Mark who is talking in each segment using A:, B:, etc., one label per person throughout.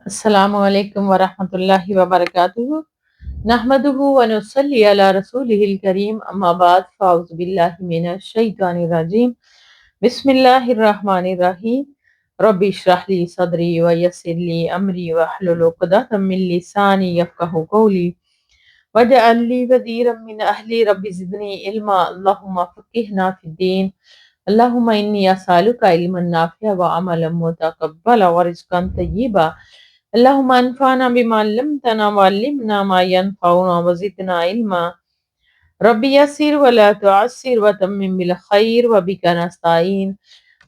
A: السلام علیکم ورحمۃ اللہ وبرکاتہ نحمدہ ونصلی علی رسولہ الکریم اما بعد فاعوذ باللہ من الشیطان الرجیم بسم اللہ الرحمن الرحیم رب اشرح لی صدری ویسر لی امری واحلل عقدۃ من لسانی یفقہوا قولی واجعل لی وزیرا من اہلی رب زدنی علما اللہم فقہنا فی الدین اللہم انی اسألک علما نافعا وعملا متقبلا ورزقا طیبا اللہم انفعنا بما علمتنا وعلمنا ما ينفعنا وزدنا علما رب یسر ولا تعسر وتمم بالخیر وبک نستعین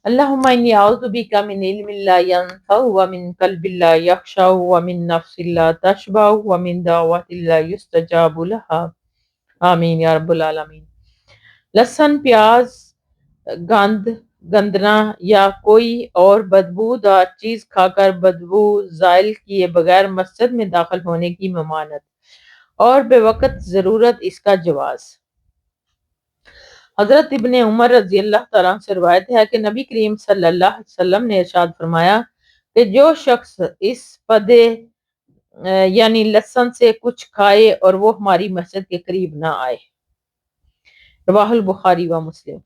A: اللہم انی اعوذ بک من علم لا ينفع ومن قلب لا یخشع ومن نفس لا تشبع ومن دعوت لا یستجاب لها آمین یا رب العالمین۔ لہسن، پیاز، گندنا یا کوئی اور بدبودار چیز کھا کر بدبو زائل کیے بغیر مسجد میں داخل ہونے کی ممانعت اور بے وقت ضرورت اس کا جواز۔ حضرت ابن عمر رضی اللہ تعالیٰ عنہ سے روایت ہے کہ نبی کریم صلی اللہ علیہ وسلم نے ارشاد فرمایا کہ جو شخص اس پدے یعنی لہسن سے کچھ کھائے اور وہ ہماری مسجد کے قریب نہ آئے۔ رواہ البخاری و مسلم۔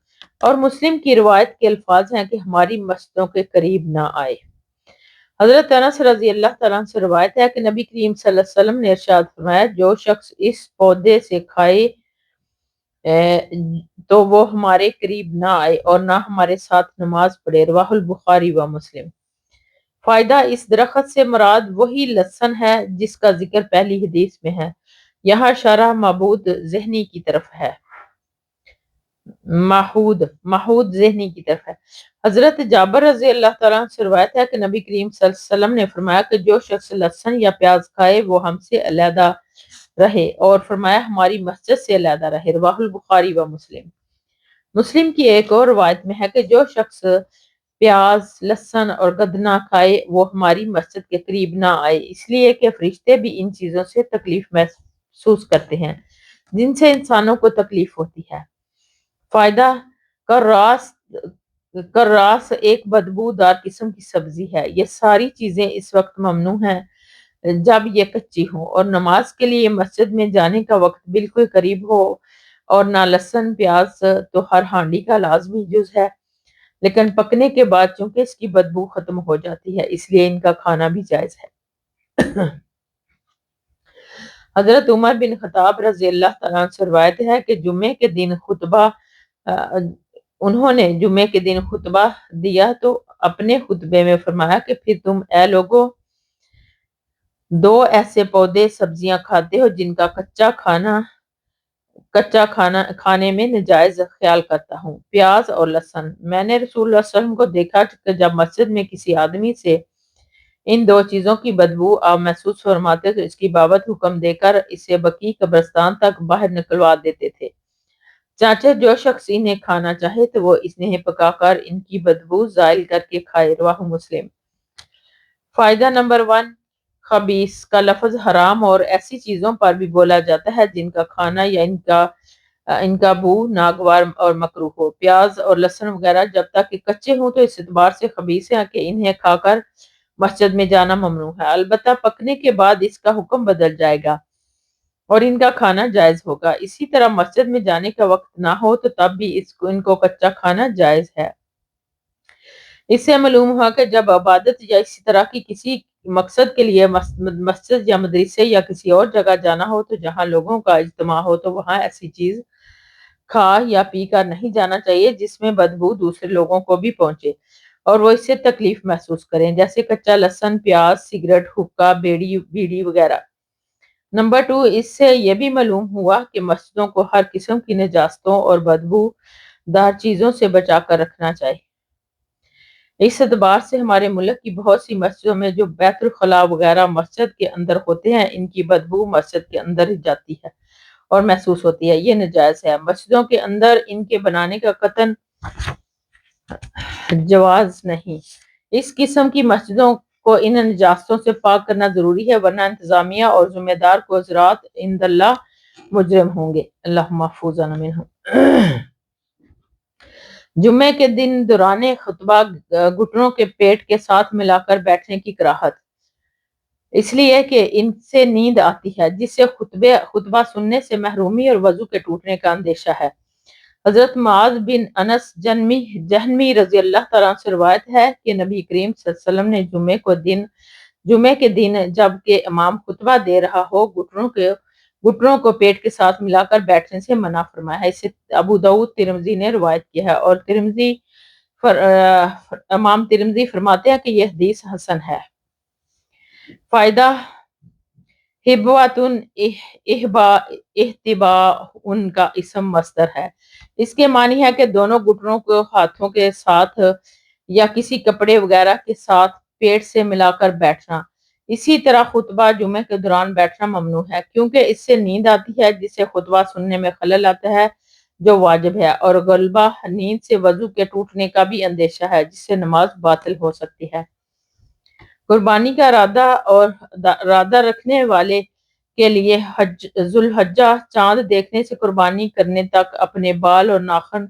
A: اور مسلم کی روایت کے الفاظ ہیں کہ ہماری مسجدوں کے قریب نہ آئے۔ حضرت انس رضی اللہ تعالیٰ عنہ سے روایت ہے کہ نبی کریم صلی اللہ علیہ وسلم نے ارشاد فرمایا جو شخص اس پودے سے کھائے تو وہ ہمارے قریب نہ آئے اور نہ ہمارے ساتھ نماز پڑھے۔ رواہ البخاری و مسلم۔ فائدہ، اس درخت سے مراد وہی لہسن ہے جس کا ذکر پہلی حدیث میں ہے۔ یہاں اشارہ معبود ذہنی کی طرف ہے، معہود ذہنی کی طرف ہے۔ حضرت جابر رضی اللہ تعالیٰ عنہ سے روایت ہے کہ نبی کریم صلی اللہ علیہ وسلم نے فرمایا کہ جو شخص لہسن یا پیاز کھائے وہ ہم سے علیحدہ رہے، اور فرمایا ہماری مسجد سے علیحدہ رہے۔ رواہ البخاری و مسلم۔ مسلم کی ایک اور روایت میں ہے کہ جو شخص پیاز، لہسن اور گدنا کھائے وہ ہماری مسجد کے قریب نہ آئے، اس لیے کہ فرشتے بھی ان چیزوں سے تکلیف محسوس کرتے ہیں جن سے انسانوں کو تکلیف ہوتی ہے۔ فائدہ، کراس ایک بدبودار قسم کی سبزی ہے۔ یہ ساری چیزیں اس وقت ممنوع ہیں جب یہ کچی ہوں، اور نماز کے لیے مسجد میں جانے کا وقت بالکل قریب ہو، اور نہ لہسن پیاز تو ہر ہانڈی کا لازمی جز ہے، لیکن پکنے کے بعد چونکہ اس کی بدبو ختم ہو جاتی ہے اس لیے ان کا کھانا بھی جائز ہے۔ حضرت عمر بن خطاب رضی اللہ تعالیٰ عنہ سے روایت ہے کہ انہوں نے جمعے کے دن خطبہ دیا تو اپنے خطبے میں فرمایا کہ پھر تم اے لوگو دو ایسے پودے سبزیاں کھاتے ہو جن کا کچا کھانے میں نجائز خیال کرتا ہوں، پیاز اور لہسن۔ میں نے رسول اللہ صلی اللہ علیہ وسلم کو دیکھا کہ جب مسجد میں کسی آدمی سے ان دو چیزوں کی بدبو آپ محسوس فرماتے تو اس کی بابت حکم دے کر اسے بقیع قبرستان تک باہر نکلوا دیتے تھے، چانچہ جو شخص انہیں کھانا چاہے تو وہ انہیں پکا کر ان کی بدبو زائل کر کے کھائے۔ رواہ مسلم۔ فائدہ نمبر 1، خبیث کا لفظ حرام اور ایسی چیزوں پر بھی بولا جاتا ہے جن کا کھانا یا ان کا بو ناگوار اور مکروہ ہو۔ پیاز اور لہسن وغیرہ جب تک کہ کچے ہوں تو اس اعتبار سے خبیث ہیں کہ انہیں کھا کر مسجد میں جانا ممنوع ہے، البتہ پکنے کے بعد اس کا حکم بدل جائے گا اور ان کا کھانا جائز ہوگا۔ اسی طرح مسجد میں جانے کا وقت نہ ہو تو تب بھی ان کو کچا کھانا جائز ہے۔ اس سے معلوم ہوا کہ جب عبادت یا اسی طرح کی کسی مقصد کے لیے مسجد یا مدرسے یا کسی اور جگہ جانا ہو تو جہاں لوگوں کا اجتماع ہو تو وہاں ایسی چیز کھا یا پی کر نہیں جانا چاہیے جس میں بدبو دوسرے لوگوں کو بھی پہنچے اور وہ اس سے تکلیف محسوس کریں، جیسے کچا لہسن، پیاز، سگریٹ، حقہ، بیڑی وغیرہ۔ نمبر 2، اس سے یہ بھی معلوم ہوا کہ مسجدوں کو ہر قسم کی نجاستوں اور بدبو دار چیزوں سے بچا کر رکھنا چاہیے۔ اس اعتبار سے ہمارے ملک کی بہت سی مسجدوں میں جو بیت الخلاء وغیرہ مسجد کے اندر ہوتے ہیں ان کی بدبو مسجد کے اندر ہی جاتی ہے اور محسوس ہوتی ہے، یہ نجائز ہے۔ مسجدوں کے اندر ان کے بنانے کا قطعاً جواز نہیں۔ اس قسم کی مسجدوں کو ان نجاستوں سے پاک کرنا ضروری ہے، ورنہ انتظامیہ اور ذمہ دار کو حضرات عند اللہ مجرم ہوں گے، اللہ محفوظنا منہم۔ جمعے کے دن دوران خطبہ گھٹنوں کے پیٹ کے ساتھ ملا کر بیٹھنے کی کراہت۔ اس لیے کہ ان سے نیند آتی ہے، جس سے خطبہ سننے سے محرومی اور وضو کے ٹوٹنے کا اندیشہ ہے۔ حضرت معاذ بن انس جہنمی رضی اللہ تعالیٰ عنہ سے روایت ہے کہ نبی کریم صلی اللہ علیہ وسلم نے جمعے کے دن جب کہ امام خطبہ دے رہا ہو گھٹنوں کو پیٹ کے ساتھ ملا کر بیٹھنے سے منع فرمایا ہے۔ اسے ابو داؤد ترمذی نے روایت کیا ہے، اور امام ترمذی فرماتے ہیں کہ یہ حدیث حسن ہے۔ فائدہ ہبواتن احتباء کا اسم مصدر ہے۔ اس کے معنی ہے کہ دونوں گھٹنوں کو ہاتھوں کے ساتھ یا کسی کپڑے وغیرہ کے ساتھ پیٹ سے ملا کر بیٹھنا۔ اسی طرح خطبہ جمعے کے دوران بیٹھنا ممنوع ہے، کیونکہ اس سے نیند آتی ہے، جس سے خطبہ سننے میں خلل آتا ہے جو واجب ہے، اور غالبا نیند سے وضو کے ٹوٹنے کا بھی اندیشہ ہے، جس سے نماز باطل ہو سکتی ہے۔ قربانی کا ارادہ رکھنے والے کے لیے ذوالحجہ چاند دیکھنے سے قربانی کرنے تک اپنے بال اور ناخن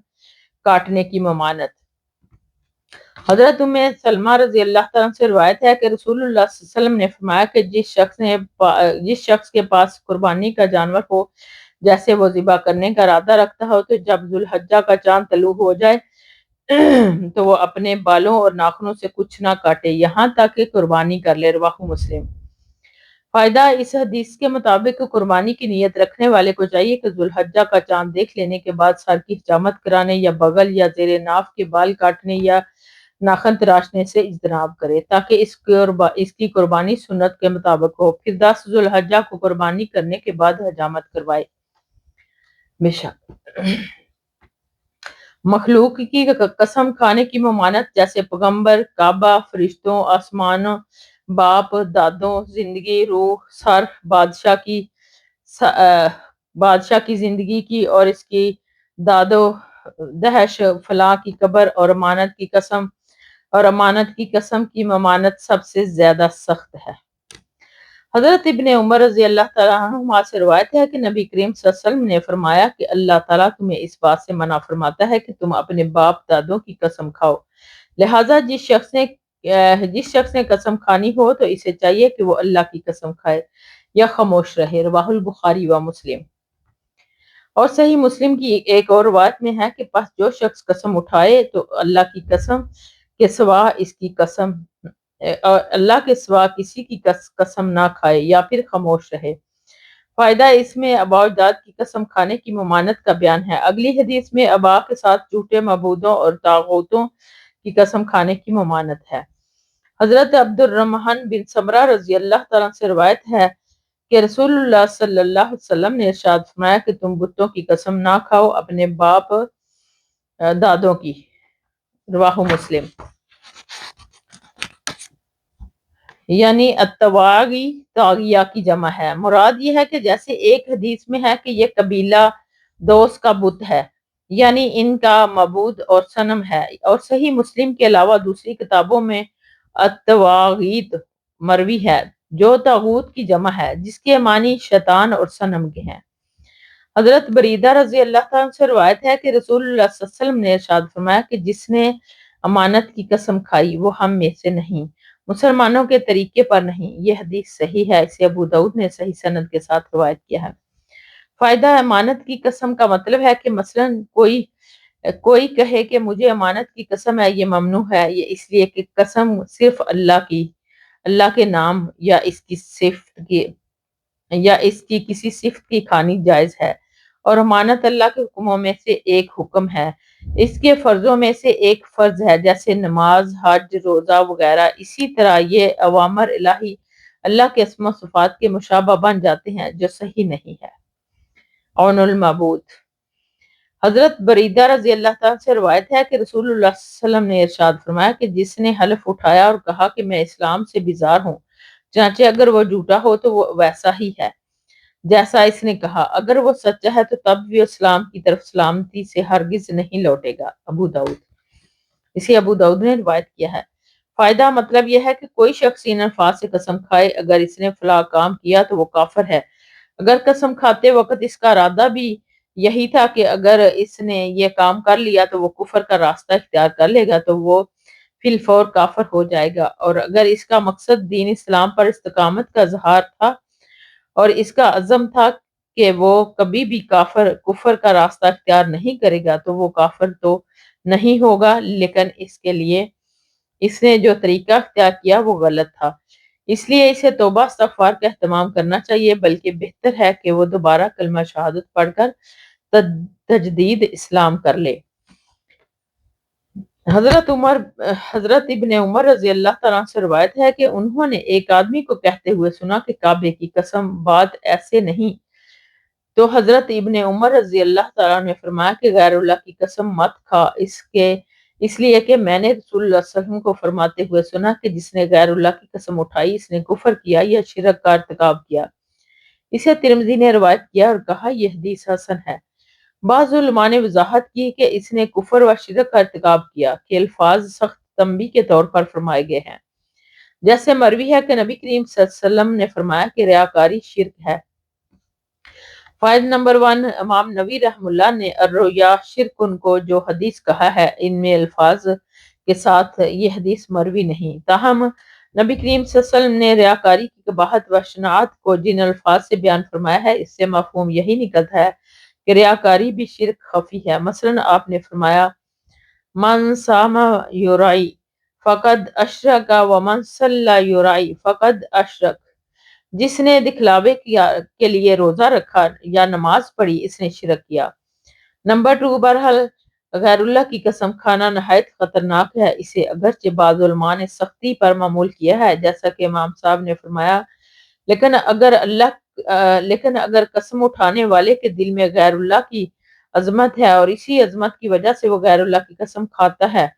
A: کاٹنے کی ممانعت۔ حضرت ام سلمہ رضی اللہ تعالیٰ سے روایت ہے کہ رسول اللہ صلی اللہ علیہ وسلم نے فرمایا کہ جس شخص کے پاس قربانی کا جانور ہو، جیسے وہ ذبح کرنے کا ارادہ رکھتا ہو، تو جب ذوالحجہ کا چاند طلوع ہو جائے تو وہ اپنے بالوں اور ناخنوں سے کچھ نہ کاٹے یہاں تک کہ قربانی کر لے۔ رواہ مسلم۔ فائدہ اس حدیث کے مطابق قربانی کی نیت رکھنے والے کو چاہیے کہ ذوالحجہ کا چاند دیکھ لینے کے بعد سر کی حجامت کرانے یا بغل یا زیر ناف کے بال کاٹنے یا ناخن تراشنے سے اجتناب کرے، تاکہ اس کی قربانی سنت کے مطابق ہو، پھر 10 ذوالحجہ کو قربانی کرنے کے بعد حجامت کروائے۔ بے شک مخلوق کی قسم کھانے کی ممانعت، جیسے پیغمبر، کعبہ، فرشتوں، آسمان، باپ، دادوں، زندگی، روح، سر، بادشاہ کی زندگی کی اور اس کی داد و دہش، فلاں کی قبر اور امانت کی قسم کی ممانعت سب سے زیادہ سخت ہے۔ حضرت ابن عمر رضی اللہ تعالیٰ عنہما سے روایت ہے کہ نبی کریم صلی اللہ علیہ وسلم نے فرمایا کہ اللہ تعالیٰ تمہیں اس بات سے منع فرماتا ہے کہ تم اپنے باپ دادوں کی قسم کھاؤ، لہٰذا جس شخص نے قسم کھانی ہو تو اسے چاہیے کہ وہ اللہ کی قسم کھائے یا خاموش رہے۔ رواہ البخاری و مسلم۔ اور صحیح مسلم کی ایک اور روایت میں ہے کہ پس جو شخص قسم اٹھائے تو اللہ کی قسم کے سوا اللہ کے سوا کسی کی قسم نہ کھائے یا پھر خاموش رہے۔ فائدہ اس میں آبا و اجداد کی قسم کھانے کی ممانعت کا بیان ہے۔ اگلی حدیث میں آبا کے ساتھ جھوٹے معبودوں اور طاغوتوں کی قسم کھانے کی ممانعت ہے۔ حضرت عبد الرحمن بن سمرہ رضی اللہ تعالیٰ سے روایت ہے کہ رسول اللہ صلی اللہ علیہ وسلم نے ارشاد فرمایا کہ تم بتوں کی قسم نہ کھاؤ، اپنے باپ دادوں کی۔ رواہ مسلم۔ یعنی التواغی طاغیہ کی جمع ہے۔ مراد یہ ہے کہ جیسے ایک حدیث میں ہے کہ یہ قبیلہ دوس کا بت ہے، یعنی ان کا معبود اور صنم ہے، اور صحیح مسلم کے علاوہ دوسری کتابوں میں التواغیت مروی ہے جو طاغوت کی جمع ہے، جس کے معنی شیطان اور صنم کے ہیں۔ حضرت بریدہ رضی اللہ تعالیٰ سے روایت ہے کہ رسول اللہ صلی اللہ علیہ وسلم نے ارشاد فرمایا کہ جس نے امانت کی قسم کھائی وہ ہم میں سے نہیں، مسلمانوں کے طریقے پر نہیں۔ یہ حدیث صحیح ہے، اسے ابو داؤد نے صحیح سند کے ساتھ روایت کیا ہے۔ فائدہ امانت کی قسم کا مطلب ہے کہ مثلا کوئی کہے کہ مجھے امانت کی قسم ہے، یہ ممنوع ہے، یہ اس لیے کہ قسم صرف اللہ کے نام یا اس کی کسی صفت کی کھانی جائز ہے، اور امانت اللہ کے حکموں میں سے ایک حکم ہے، اس کے فرضوں میں سے ایک فرض ہے، جیسے نماز، حج، روزہ وغیرہ۔ اسی طرح یہ اوامر الہی اللہ کے اسم و صفات کے مشابہ بن جاتے ہیں، جو صحیح نہیں ہے۔ عون المعبود۔ حضرت بریدہ رضی اللہ تعالیٰ سے روایت ہے کہ رسول اللہ صلی اللہ علیہ وسلم نے ارشاد فرمایا کہ جس نے حلف اٹھایا اور کہا کہ میں اسلام سے بیزار ہوں، چنانچہ اگر وہ جھوٹا ہو تو وہ ویسا ہی ہے جیسا اس نے کہا، اگر وہ سچا ہے تو تب بھی اسلام کی طرف سلامتی سے ہرگز نہیں لوٹے گا۔ ابو داؤد۔ اسے ابو داؤد نے روایت کیا ہے۔ فائدہ مطلب یہ ہے کہ کوئی شخص ان الفاظ سے قسم کھائے، اگر اس نے فلاں کام کیا تو وہ کافر ہے، اگر قسم کھاتے وقت اس کا ارادہ بھی یہی تھا کہ اگر اس نے یہ کام کر لیا تو وہ کفر کا راستہ اختیار کر لے گا، تو وہ فی الفور کافر ہو جائے گا، اور اگر اس کا مقصد دین اسلام پر استقامت کا اظہار تھا اور اس کا عزم تھا کہ وہ کبھی بھی کفر کا راستہ اختیار نہیں کرے گا تو وہ کافر تو نہیں ہوگا، لیکن اس کے لیے اس نے جو طریقہ اختیار کیا وہ غلط تھا، اس لیے اسے توبہ استغفار کا اہتمام کرنا چاہیے، بلکہ بہتر ہے کہ وہ دوبارہ کلمہ شہادت پڑھ کر تجدید اسلام کر لے۔ حضرت ابن عمر رضی اللہ تعالیٰ عنہ سے روایت ہے کہ انہوں نے ایک آدمی کو کہتے ہوئے سنا کہ کعبے کی قسم بات ایسے نہیں، تو حضرت ابن عمر رضی اللہ تعالیٰ عنہ نے فرمایا کہ غیر اللہ کی قسم مت کھا، اس لیے کہ میں نے رسول اللہ صلی اللہ علیہ وسلم کو فرماتے ہوئے سنا کہ جس نے غیر اللہ کی قسم اٹھائی اس نے کفر کیا یا شرک کا ارتکاب کیا۔ اسے ترمذی نے روایت کیا اور کہا یہ حدیث حسن ہے۔ بعض علماء نے وضاحت کی کہ اس نے کفر و شرک کا ارتکاب کیا کہ الفاظ سخت تنبیہ کے طور پر فرمائے گئے ہیں، جیسے مروی ہے کہ نبی کریم صلی اللہ علیہ وسلم نے فرمایا کہ ریاکاری شرک ہے۔ فائدہ نمبر 1، امام نووی رحم اللہ نے الرؤیا شرکن کو جو حدیث کہا ہے ان میں الفاظ کے ساتھ یہ حدیث مروی نہیں، تاہم نبی کریم صلی اللہ علیہ وسلم نے ریاکاری کی قباحت و شناعت کو جن الفاظ سے بیان فرمایا ہے اس سے مفہوم یہی نکلتا ہے کہ ریاکاری بھی شرک خفی ہے۔ مثلا آپ نے فرمایا من صام یرائی فقد اشرک ومن صلی یرائی فقد اشرک، جس نے دکھلاوے کے لیے روزہ رکھا یا نماز پڑھی اس نے شرک کیا۔ نمبر 2، بہرحال غیر اللہ کی قسم کھانا نہایت خطرناک ہے، اسے اگرچہ بعض علماء نے سختی پر معمول کیا ہے جیسا کہ امام صاحب نے فرمایا، لیکن اگر قسم اٹھانے والے کے دل میں غیر اللہ کی عظمت ہے اور اسی عظمت کی وجہ سے وہ غیر اللہ کی قسم کھاتا ہے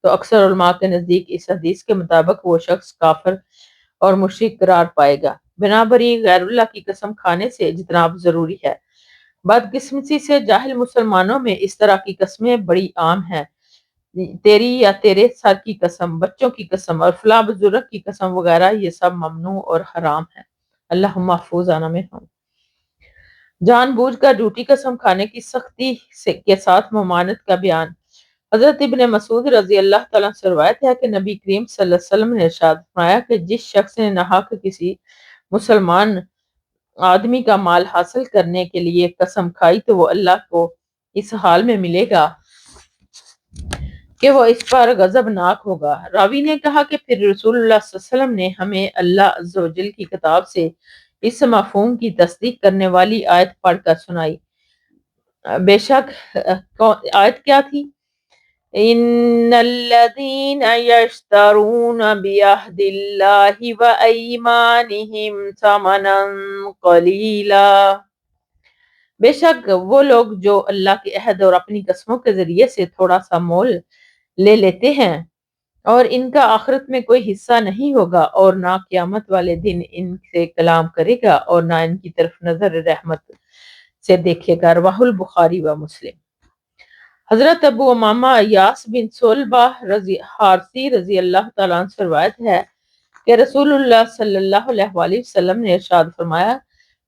A: تو اکثر علماء کے نزدیک اس حدیث کے مطابق وہ شخص کافر اور مشرک قرار پائے گا۔ بنابراً غیر اللہ کی قسم کھانے سے اجتناب ضروری ہے۔ بدقسمتی سے جاہل مسلمانوں میں اس طرح کی قسمیں بڑی عام ہیں، تیری یا تیرے سر کی قسم، بچوں کی قسم اور فلاں بزرگ کی قسم وغیرہ، یہ سب ممنوع اور حرام ہے۔ اللہ محفوظ آنا میں ہوں۔ جان بوجھ کر جھوٹی قسم کھانے کی سختی کے ساتھ ممانعت کا بیان۔ حضرت ابن مسعود رضی اللہ تعالیٰ سے روایت ہے کہ نبی کریم صلی اللہ علیہ وسلم نے ارشاد فرمایا کہ جس شخص نے ناحق کسی مسلمان آدمی کا مال حاصل کرنے کے لیے قسم کھائی تو وہ اللہ کو اس حال میں ملے گا کہ وہ اس پر غضبناک ہوگا۔ راوی نے کہا کہ پھر رسول اللہ صلی اللہ علیہ وسلم نے ہمیں اللہ عز و جل کی کتاب سے اس مفہوم کی تصدیق کرنے والی آیت پڑھ کر سنائی۔ بے شک آیت کیا تھی؟ ان الذين يشترون بعهد الله وايمانهم ثمنا قليلا، بے شک وہ لوگ جو اللہ کے عہد اور اپنی قسموں کے ذریعے سے تھوڑا سا مول لے لیتے ہیں اور ان کا آخرت میں کوئی حصہ نہیں ہوگا اور نہ قیامت والے دن ان سے کلام کرے گا اور نہ ان کی طرف نظر رحمت سے دیکھے گا۔ رواہ البخاری و مسلم۔ حضرت ابو امامہ یاس بن صلبہ حارثی رضی اللہ تعالیٰ عنہ سے روایت ہے کہ رسول اللہ صلی اللہ علیہ وآلہ وسلم نے ارشاد فرمایا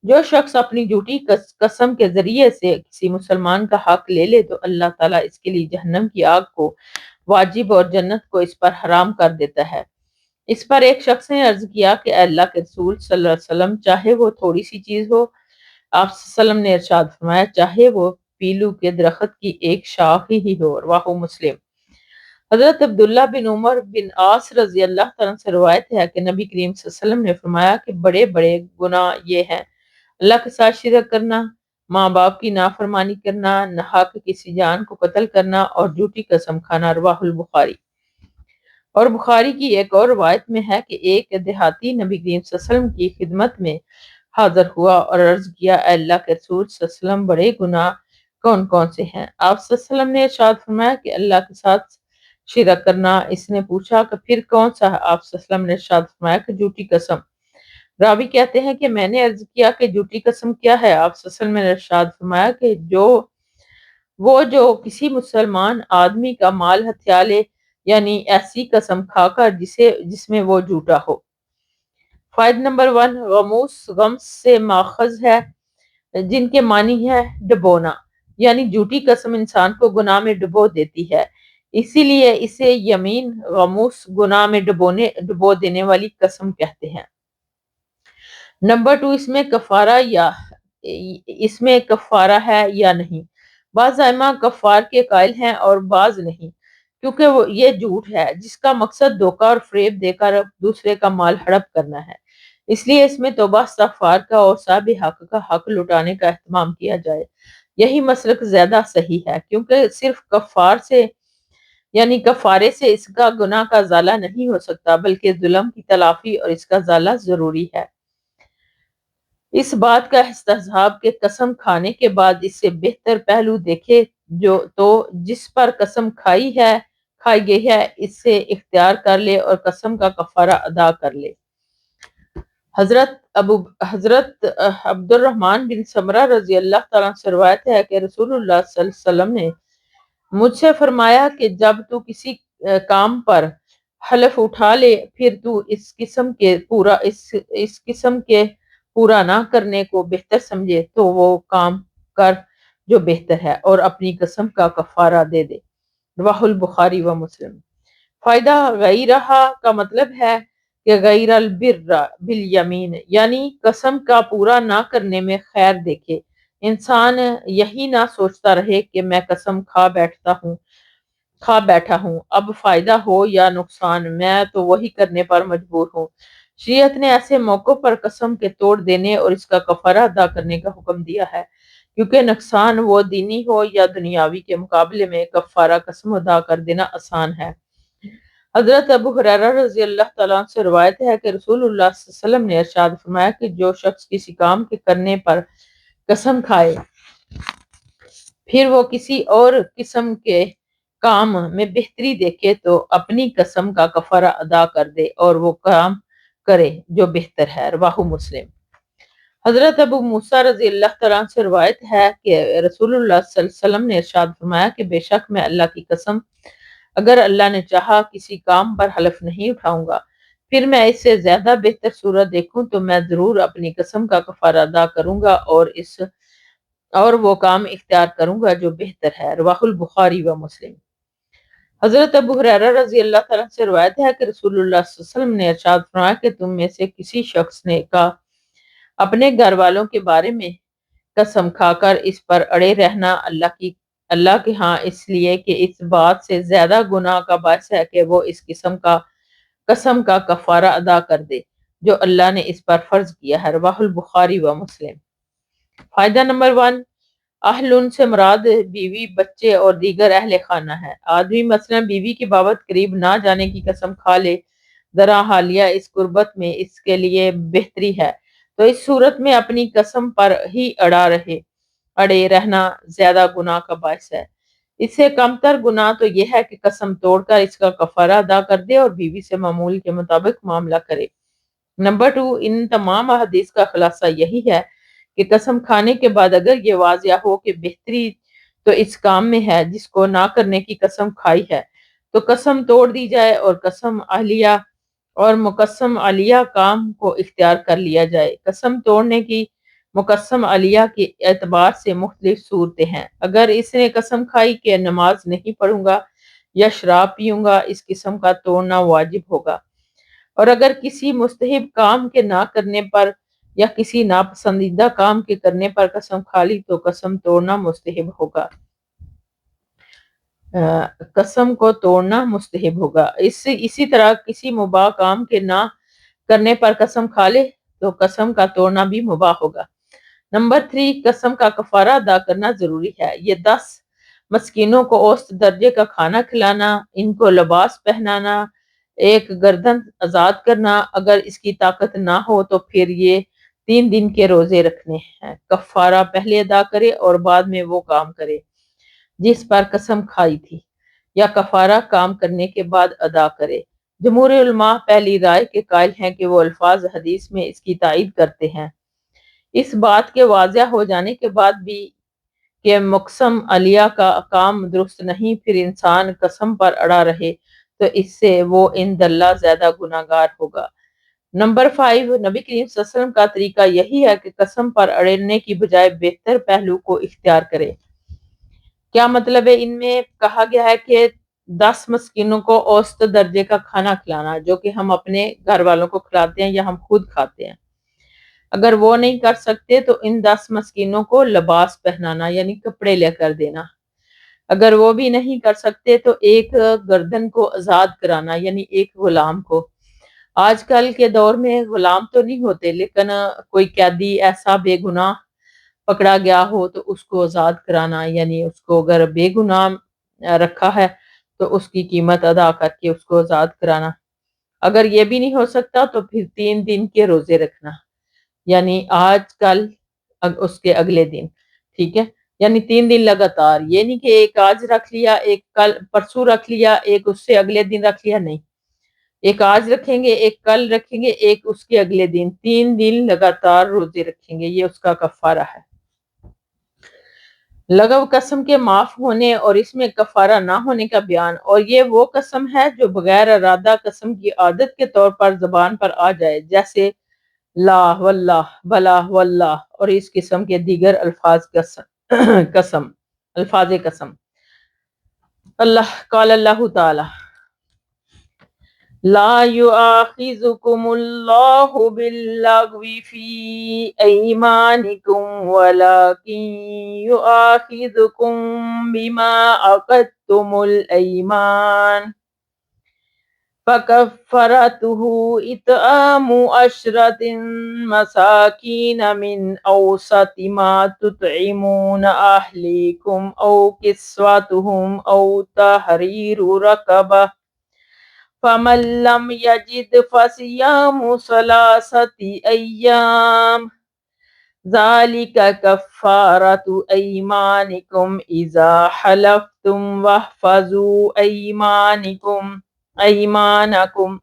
A: جو شخص اپنی جھوٹی قسم کے ذریعے سے کسی مسلمان کا حق لے لے تو اللہ تعالیٰ اس کے لیے جہنم کی آگ کو واجب اور جنت کو اس پر حرام کر دیتا ہے۔ اس پر ایک شخص نے عرض کیا کہ اے اللہ کے رسول صلی اللہ علیہ وسلم چاہے وہ تھوڑی سی چیز ہو؟ آپ صلی اللہ علیہ وسلم نے ارشاد فرمایا چاہے وہ پیلو کے درخت کی ایک شاخ ہی ہو۔ رواہ مسلم۔ حضرت عبداللہ بن عمر بن عاص رضی اللہ تعالیٰ سے روایت ہے کہ نبی کریم صلی اللہ علیہ وسلم نے فرمایا کہ بڑے بڑے گناہ یہ ہیں اللہ کے ساتھ شرک کرنا، ماں باپ کی نافرمانی کرنا، ناحق کسی جان کو قتل کرنا اور جھوٹی قسم کھانا۔ رواہ البخاری۔ اور بخاری کی ایک اور روایت میں ہے کہ ایک دیہاتی نبی کریم صلی اللہ علیہ وسلم کی خدمت میں حاضر ہوا اور عرض کیا اے اللہ کے رسول صلی اللہ علیہ وسلم بڑے گناہ کون کون سے ہیں؟ آپ صلی اللہ علیہ وسلم نے ارشاد فرمایا کہ اللہ کے ساتھ شرک کرنا۔ اس نے پوچھا کہ پھر کون سا ہے؟ آپ صلی اللہ علیہ وسلم نے ارشاد فرمایا کہ جھوٹی قسم۔ راوی کہتے ہیں کہ میں نے عرض کیا کہ جھوٹی قسم کیا ہے؟ آپ صلی اللہ علیہ وسلم نے ارشاد فرمایا کہ جو کسی مسلمان آدمی کا مال ہتھیا لے، یعنی ایسی قسم کھا کر جس میں وہ جھوٹا ہو۔ فائدہ نمبر 1، غموس غمس سے ماخذ ہے جن کے معنی ہے ڈبونا، یعنی جھوٹی قسم انسان کو گناہ میں ڈبو دیتی ہے۔ اسی لیے اسے یمین غموس گناہ میں ڈبو دینے والی قسم کہتے ہیں۔ نمبر 2، اس میں کفارہ ہے یا نہیں۔ بعض ائمہ کفار کے قائل ہیں اور بعض نہیں، کیونکہ یہ جھوٹ ہے جس کا مقصد دھوکہ اور فریب دے کر دوسرے کا مال ہڑپ کرنا ہے، اس لیے اس میں توبہ استغفار کا اور صاحب حق کا حق لٹانے کا اہتمام کیا جائے۔ یہی مسلک زیادہ صحیح ہے، کیونکہ صرف کفارے سے اس کا گناہ کا ازالہ نہیں ہو سکتا، بلکہ ظلم کی تلافی اور اس کا ازالہ ضروری ہے۔ اس بات کا استصحاب کہ قسم کھانے کے بعد اس سے بہتر پہلو دیکھے تو جس پر قسم کھائی گئی ہے اس سے اختیار کر لے اور قسم کا کفارہ ادا کر لے۔ حضرت عبد الرحمن بن سمرہ رضی اللہ تعالیٰ عنہ سے روایت ہے کہ رسول اللہ صلی اللہ علیہ وسلم نے مجھ سے فرمایا کہ جب تو کسی کام پر حلف اٹھا لے، پھر تو اس قسم کے پورا نہ کرنے کو بہتر سمجھے تو وہ کام کر جو بہتر ہے اور اپنی قسم کا کفارہ دے دے۔ رواہ البخاری و مسلم۔ فائدہ غیرہ کا مطلب ہے کہ غیر البر بالیمین، یعنی قسم کا پورا نہ کرنے میں خیر دیکھے۔ انسان یہی نہ سوچتا رہے کہ میں قسم کھا بیٹھا ہوں، اب فائدہ ہو یا نقصان میں تو وہی کرنے پر مجبور ہوں۔ شریعت نے ایسے موقع پر قسم کے توڑ دینے اور اس کا کفارہ ادا کرنے کا حکم دیا ہے، کیونکہ نقصان وہ دینی ہو یا دنیاوی کے مقابلے میں کفارہ قسم ادا کر دینا آسان ہے۔ حضرت ابو ہریرہ رضی اللہ تعالیٰ عنہ سے روایت ہے کہ رسول اللہ صلی اللہ علیہ وسلم نے ارشاد فرمایا کہ جو شخص کسی کام کے کرنے پر قسم کھائے، پھر وہ کسی اور قسم کے کام میں بہتری دیکھے تو اپنی قسم کا کفارہ ادا کر دے اور وہ کام کرے جو بہتر ہے۔ رواہ مسلم۔ حضرت ابو موسیٰ رضی اللہ تعالیٰ عنہ سے روایت ہے کہ رسول اللہ صلی اللہ علیہ وسلم نے ارشاد فرمایا کہ بے شک میں اللہ کی قسم، اگر اللہ نے چاہا کسی کام پر حلف نہیں اٹھاؤں گا، پھر میں اس سے زیادہ بہتر صورت دیکھوں تو میں ضرور اپنی قسم کا کفارہ ادا کروں گا اور وہ کام اختیار کروں گا جو بہتر ہے۔ رواہ البخاری و مسلم۔ حضرت ابو ہریرہ رضی اللہ تعالیٰ سے روایت ہے کہ رسول اللہ صلی اللہ علیہ وسلم نے ارشاد فرمایا کہ تم میں سے کسی شخص نے اپنے گھر والوں کے بارے میں قسم کھا کر اس پر اڑے رہنا اللہ کے ہاں اس لیے کہ اس بات سے زیادہ گناہ کا باعث ہے کہ وہ اس قسم کا کفارہ ادا کر دے جو اللہ نے اس پر فرض کیا ہے۔ رواہ البخاری و مسلم۔ فائدہ نمبر 1، اہل سے مراد بیوی، بچے اور دیگر اہل خانہ ہے۔ آدمی مثلا بیوی کی بابت قریب نہ جانے کی قسم کھا لے، ذرا حالیہ اس قربت میں اس کے لیے بہتری ہے، تو اس صورت میں اپنی قسم پر ہی اڑے رہنا زیادہ گناہ کا باعث ہے۔ اس سے کم تر گناہ تو یہ ہے کہ قسم توڑ کر اس کا کفارہ ادا کر دے اور بیوی سے معمول کے مطابق معاملہ کرے۔ نمبر 2، ان تمام احادیث کا خلاصہ یہی ہے کہ قسم کھانے کے بعد اگر یہ واضح ہو کہ بہتری تو اس کام میں ہے جس کو نہ کرنے کی قسم کھائی ہے، تو قسم توڑ دی جائے اور مقسم علیہ کام کو اختیار کر لیا جائے۔ قسم توڑنے کی مقسم علیہ کے اعتبار سے مختلف صورتیں ہیں۔ اگر اس نے قسم کھائی کہ نماز نہیں پڑھوں گا یا شراب پیوں گا، اس قسم کا توڑنا واجب ہوگا، اور اگر کسی مستحب کام کے نہ کرنے پر یا کسی ناپسندیدہ کام کے کرنے پر قسم کھا لی تو قسم توڑنا مستحب ہوگا۔ قسم کو توڑنا مستحب ہوگا۔ اسی طرح کسی مباح کام کے نہ کرنے پر قسم کھا لے تو قسم کا توڑنا بھی مباح ہوگا۔ نمبر 3، قسم کا کفارہ ادا کرنا ضروری ہے۔ یہ 10 مسکینوں کو اوسط درجے کا کھانا کھلانا، ان کو لباس پہنانا، ایک گردن آزاد کرنا، اگر اس کی طاقت نہ ہو تو پھر یہ 3 دن کے روزے رکھنے ہیں۔ کفارہ پہلے ادا کرے اور بعد میں وہ کام کرے جس پر قسم کھائی تھی، یا کفارہ کام کرنے کے بعد ادا کرے۔ جمہور علماء پہلی رائے کے قائل ہیں کہ وہ الفاظ حدیث میں اس کی تائید کرتے ہیں۔ اس بات کے واضح ہو جانے کے بعد بھی کہ مقسم علیہ کا کام درست نہیں، پھر انسان قسم پر اڑا رہے تو اس سے وہ عند اللہ زیادہ گناہ گار ہوگا۔ نمبر 5، نبی کریم صلی اللہ علیہ وسلم کا طریقہ یہی ہے کہ قسم پر اڑنے کی بجائے بہتر پہلو کو اختیار کرے۔ کیا مطلب ہے؟ ان میں کہا گیا ہے کہ 10 مسکینوں کو اوسط درجے کا کھانا کھلانا، جو کہ ہم اپنے گھر والوں کو کھلاتے ہیں یا ہم خود کھاتے ہیں۔ اگر وہ نہیں کر سکتے تو ان 10 مسکینوں کو لباس پہنانا یعنی کپڑے لے کر دینا۔ اگر وہ بھی نہیں کر سکتے تو ایک گردن کو آزاد کرانا یعنی ایک غلام کو۔ آج کل کے دور میں غلام تو نہیں ہوتے، لیکن کوئی قیدی ایسا بے گناہ پکڑا گیا ہو تو اس کو آزاد کرانا، یعنی اس کو اگر بے گناہ رکھا ہے تو اس کی قیمت ادا کر کے اس کو آزاد کرانا۔ اگر یہ بھی نہیں ہو سکتا تو پھر 3 دن کے روزے رکھنا، یعنی آج کل اس کے اگلے دن، ٹھیک ہے، یعنی 3 دن لگاتار، یہ نہیں کہ ایک آج رکھ لیا، ایک کل پرسوں رکھ لیا، ایک اس سے اگلے دن رکھ لیا، نہیں، ایک آج رکھیں گے، ایک کل رکھیں گے، ایک اس کے اگلے دن، 3 دن لگاتار روزے رکھیں گے، یہ اس کا کفارہ ہے۔ لغو قسم کے معاف ہونے اور اس میں کفارہ نہ ہونے کا بیان، اور یہ وہ قسم ہے جو بغیر ارادہ قسم کی عادت کے طور پر زبان پر آ جائے، جیسے لا واللہ، بلا واللہ اور اس قسم کے دیگر الفاظ قسم۔ قال اللہ تعالی لا يؤاخذكم الله باللغو في أيمانكم ولكن يؤاخذكم بما عقدتم الأيمان فكفارته إطعام 10 مساكين من أوسط ما تطعمون أهليكم أو كسوتهم أو تحرير رقبة فمن لم يجد فصيام 3 أيام ذلك كفارة أيمانكم إذا حلفتم واحفظوا أيمانكم۔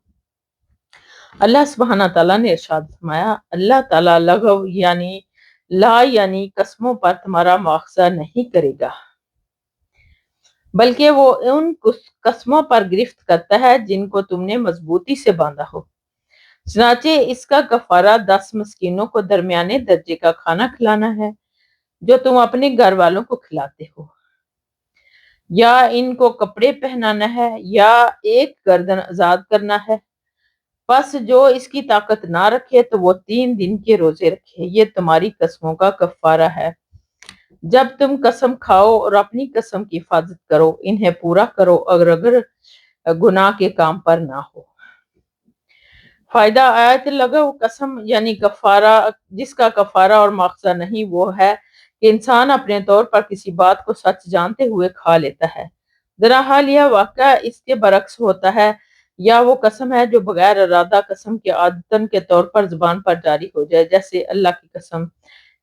A: اللہ سبحانہ تعالیٰ نے ارشاد فرمایا، اللہ تعالیٰ لغو یعنی لا یعنی قسموں پر تمہارا مواخذہ نہیں کرے گا، بلکہ وہ ان قسموں پر گرفت کرتا ہے جن کو تم نے مضبوطی سے باندھا ہو۔ چنانچہ اس کا کفارہ 10 مسکینوں کو درمیانے درجے کا کھانا کھلانا ہے جو تم اپنے گھر والوں کو کھلاتے ہو، یا ان کو کپڑے پہنانا ہے، یا ایک گردن آزاد کرنا ہے۔ پس جو اس کی طاقت نہ رکھے تو وہ 3 دن کے روزے رکھے، یہ تمہاری قسموں کا کفارہ ہے۔ جب تم قسم کھاؤ اور اپنی قسم کی حفاظت کرو، انہیں پورا کرو اگر گناہ کے کام پر نہ ہو۔ فائدہ آیت لغو قسم یعنی کفارہ، جس کا کفارہ اور مواخذہ نہیں، وہ ہے کہ انسان اپنے طور پر کسی بات کو سچ جانتے ہوئے کھا لیتا ہے، ذرا حال یہ واقعہ اس کے برعکس ہوتا ہے، یا وہ قسم ہے جو بغیر ارادہ قسم کے عادتن کے طور پر زبان پر جاری ہو جائے، جیسے اللہ کی قسم،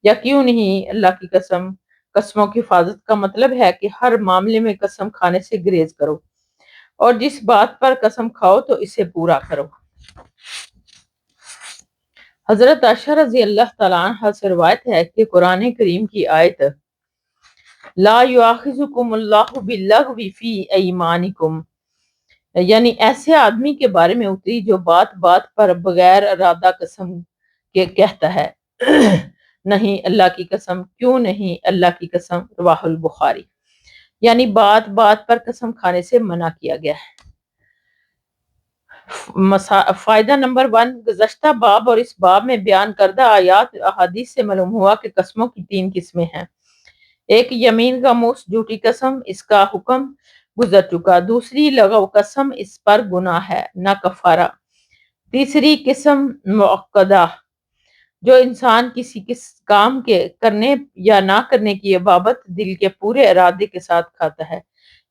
A: یا کیوں نہیں اللہ کی قسم۔ قسموں کی حفاظت کا مطلب ہے کہ ہر معاملے میں قسم کھانے سے گریز کرو، اور جس بات پر قسم کھاؤ تو اسے پورا کرو۔ حضرت عائشہ رضی اللہ تعالیٰ عنہ سے روایت ہے کہ قرآن کریم کی آیت لا یؤاخذکم اللہ باللغو فی ایمانکم یعنی ایسے آدمی کے بارے میں اتری جو بات بات پر بغیر ارادہ قسم کے کہتا ہے نہیں اللہ کی قسم، کیوں نہیں اللہ کی قسم، رواہ البخاری، یعنی بات بات پر قسم کھانے سے منع کیا گیا ہے۔ فائدہ نمبر 1، گزشتہ باب اور اس باب میں بیان کردہ آیات احادیث سے معلوم ہوا کہ قسموں کی 3 قسمیں ہیں۔ ایک یمین غموس جھوٹی قسم، اس کا حکم گزر چکا۔ دوسری لغو قسم، اس پر گناہ ہے نہ کفارہ۔ تیسری قسم معقدہ، جو انسان کسی کام کے کرنے یا نہ کرنے کی بابت دل کے پورے ارادے کے ساتھ کھاتا ہے،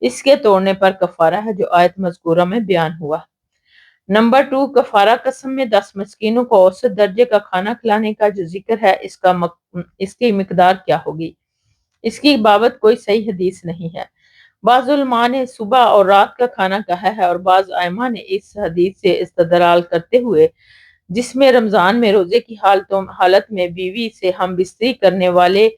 A: اس کے توڑنے پر کفارہ ہے جو آیت مذکورہ میں بیان ہوا۔ نمبر 2، کفارہ قسم میں 10 مسکینوں کو اوسط درجے کا کھانا کھلانے کا جو ذکر ہے، اس کی مقدار کیا ہوگی؟ اس کی بابت کوئی صحیح حدیث نہیں ہے۔ بعض علماء نے صبح اور رات کا کھانا کہا ہے، اور بعض ائمہ نے اس حدیث سے استدلال کرتے ہوئے جس میں رمضان میں روزے کی حالت میں بیوی سے ہم بستری کرنے والے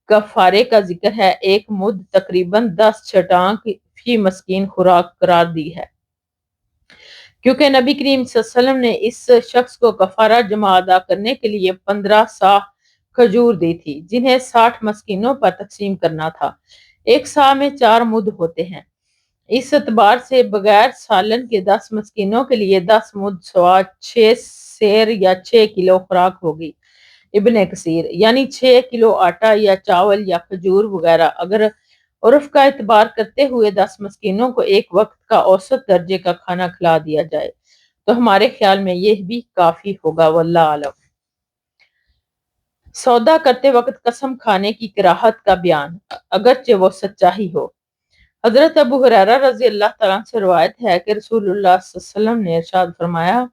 A: کفارے کا ذکر ہے، 1 مد تقریباً 10 چھٹانک فی مسکین خوراک قرار دی ہے، کیونکہ نبی کریم صلی اللہ علیہ وسلم نے اس شخص کو کفارہ جمع ادا کرنے کے لیے 15 سا کھجور دی تھی، جنہیں 60 مسکینوں پر تقسیم کرنا تھا۔ 1 سا میں 4 مد ہوتے ہیں۔ اس اعتبار سے بغیر سالن کے 10 مسکینوں کے لیے 10 مد سوا 6 سیر یا 6 کلو خوراک ہوگی۔ ابن کثیر یعنی 6 کلو آٹا یا چاول یا کھجور وغیرہ اگر عرف کا اعتبار کرتے ہوئے 10 مسکینوں کو ایک وقت کا اوسط درجے کا کھانا کھلا دیا جائے تو ہمارے خیال میں یہ بھی کافی ہوگا، واللہ اعلم۔ سودا کرتے وقت قسم کھانے کی کراہت کا بیان، اگرچہ وہ سچائی ہو۔ حضرت ابو ہریرہ رضی اللہ تعالیٰ عنہ سے روایت ہے کہ رسول اللہ صلی اللہ علیہ وسلم نے ارشاد فرمایا،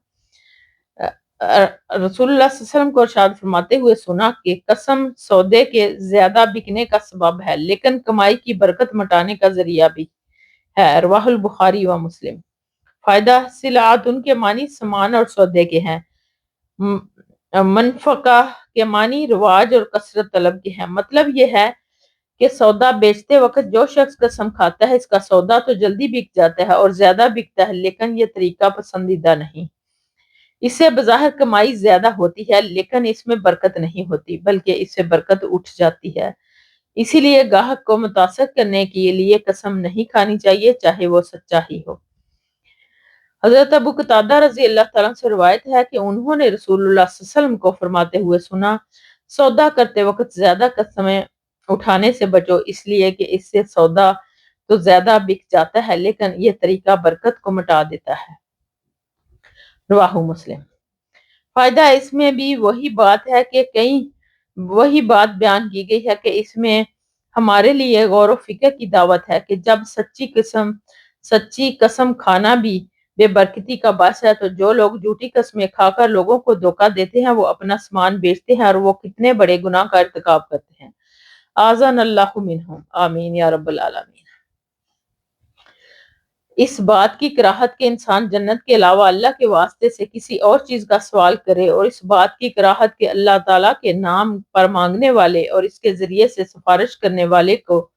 A: رسول اللہ صلی اللہ علیہ وسلم کو ارشاد فرماتے ہوئے سنا کہ قسم سودے کے زیادہ بکنے کا سبب ہے لیکن کمائی کی برکت مٹانے کا ذریعہ بھی ہے، رواہ البخاری و مسلم۔ فائدہ، صلات ان کے معنی سامان اور سودے کے ہیں، منفقہ کے معنی رواج اور کثرت طلب کے ہیں۔ مطلب یہ ہے کہ سودا بیچتے وقت جو شخص قسم کھاتا ہے اس کا سودا تو جلدی بک جاتا ہے اور زیادہ بکتا ہے، لیکن یہ طریقہ پسندیدہ نہیں۔ اس سے بظاہر کمائی زیادہ ہوتی ہے لیکن اس میں برکت نہیں ہوتی بلکہ اس سے برکت اٹھ جاتی ہے۔ اسی لیے گاہک کو متاثر کرنے کے لیے قسم نہیں کھانی چاہیے چاہے وہ سچا ہی ہو۔ حضرت ابو قتادہ رضی اللہ تعالیٰ سے روایت ہے کہ انہوں نے رسول اللہ صلی اللہ علیہ وسلم کو فرماتے ہوئے سنا، سودا کرتے وقت زیادہ قسمیں اٹھانے سے بچو، اس لیے کہ اس سے سودا تو زیادہ بک جاتا ہے لیکن یہ طریقہ برکت کو مٹا دیتا ہے، رواہ مسلم۔ فائدہ، اس میں بھی وہی بات ہے کہ وہی بات بیان کی گئی ہے کہ اس میں ہمارے لیے غور و فکر کی دعوت ہے کہ جب سچی قسم کھانا بھی بے برکتی کا باعث ہے تو جو لوگ جھوٹی قسمیں کھا کر لوگوں کو دھوکہ دیتے ہیں وہ اپنا سامان بیچتے ہیں اور وہ کتنے بڑے گناہ کا ارتکاب کرتے ہیں، اعاذنا اللہ منہم، آمین یا رب العالمین۔ اس بات کی کراہت کہ انسان جنت کے علاوہ اللہ کے واسطے سے کسی اور چیز کا سوال کرے، اور اس بات کی کراہت کہ اللہ تعالیٰ کے نام پر مانگنے والے اور اس کے ذریعے سے سفارش کرنے والے کو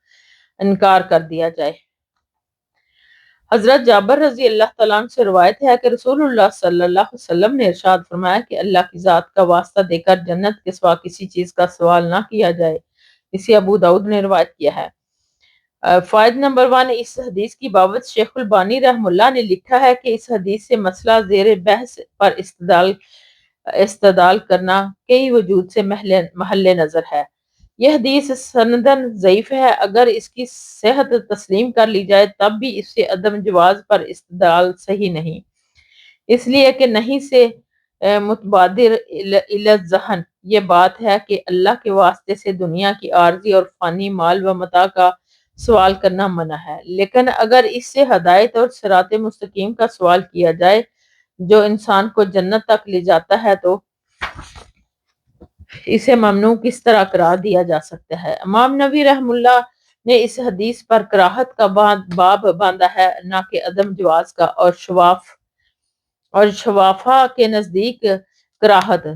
A: انکار کر دیا جائے۔ حضرت جابر رضی اللہ تعالیٰ عنہ سے روایت ہے کہ رسول اللہ صلی اللہ علیہ وسلم نے ارشاد فرمایا کہ اللہ کی ذات کا واسطہ دے کر جنت کے سوا کسی چیز کا سوال نہ کیا جائے، اسے ابو داؤد نے روایت کیا ہے۔ فائد نمبر 1، اس حدیث کی بابت شیخ البانی رحم اللہ نے لکھا ہے کہ اس حدیث سے مسئلہ زیر بحث پر استدلال کرنا کئی وجود سے محل نظر ہے۔ یہ حدیث سندن ضعیف ہے، اگر اس کی صحت تسلیم کر لی جائے تب بھی اس سے عدم جواز پر استدلال صحیح نہیں، اس لیے کہ نہیں سے متبادر الی الذہن یہ بات ہے کہ اللہ کے واسطے سے دنیا کی عارضی اور فانی مال و متاع کا سوال کرنا منع ہے، لیکن اگر اس سے ہدایت اور صراط مستقیم کا سوال کیا جائے جو انسان کو جنت تک لے جاتا ہے تو اسے ممنوع کس طرح قرار دیا جا سکتا ہے۔ امام نووی رحم اللہ نے اس حدیث پر کراہت کا باب باندھا ہے، نہ کہ عدم جواز کا، اور شوافہ کے نزدیک کراہت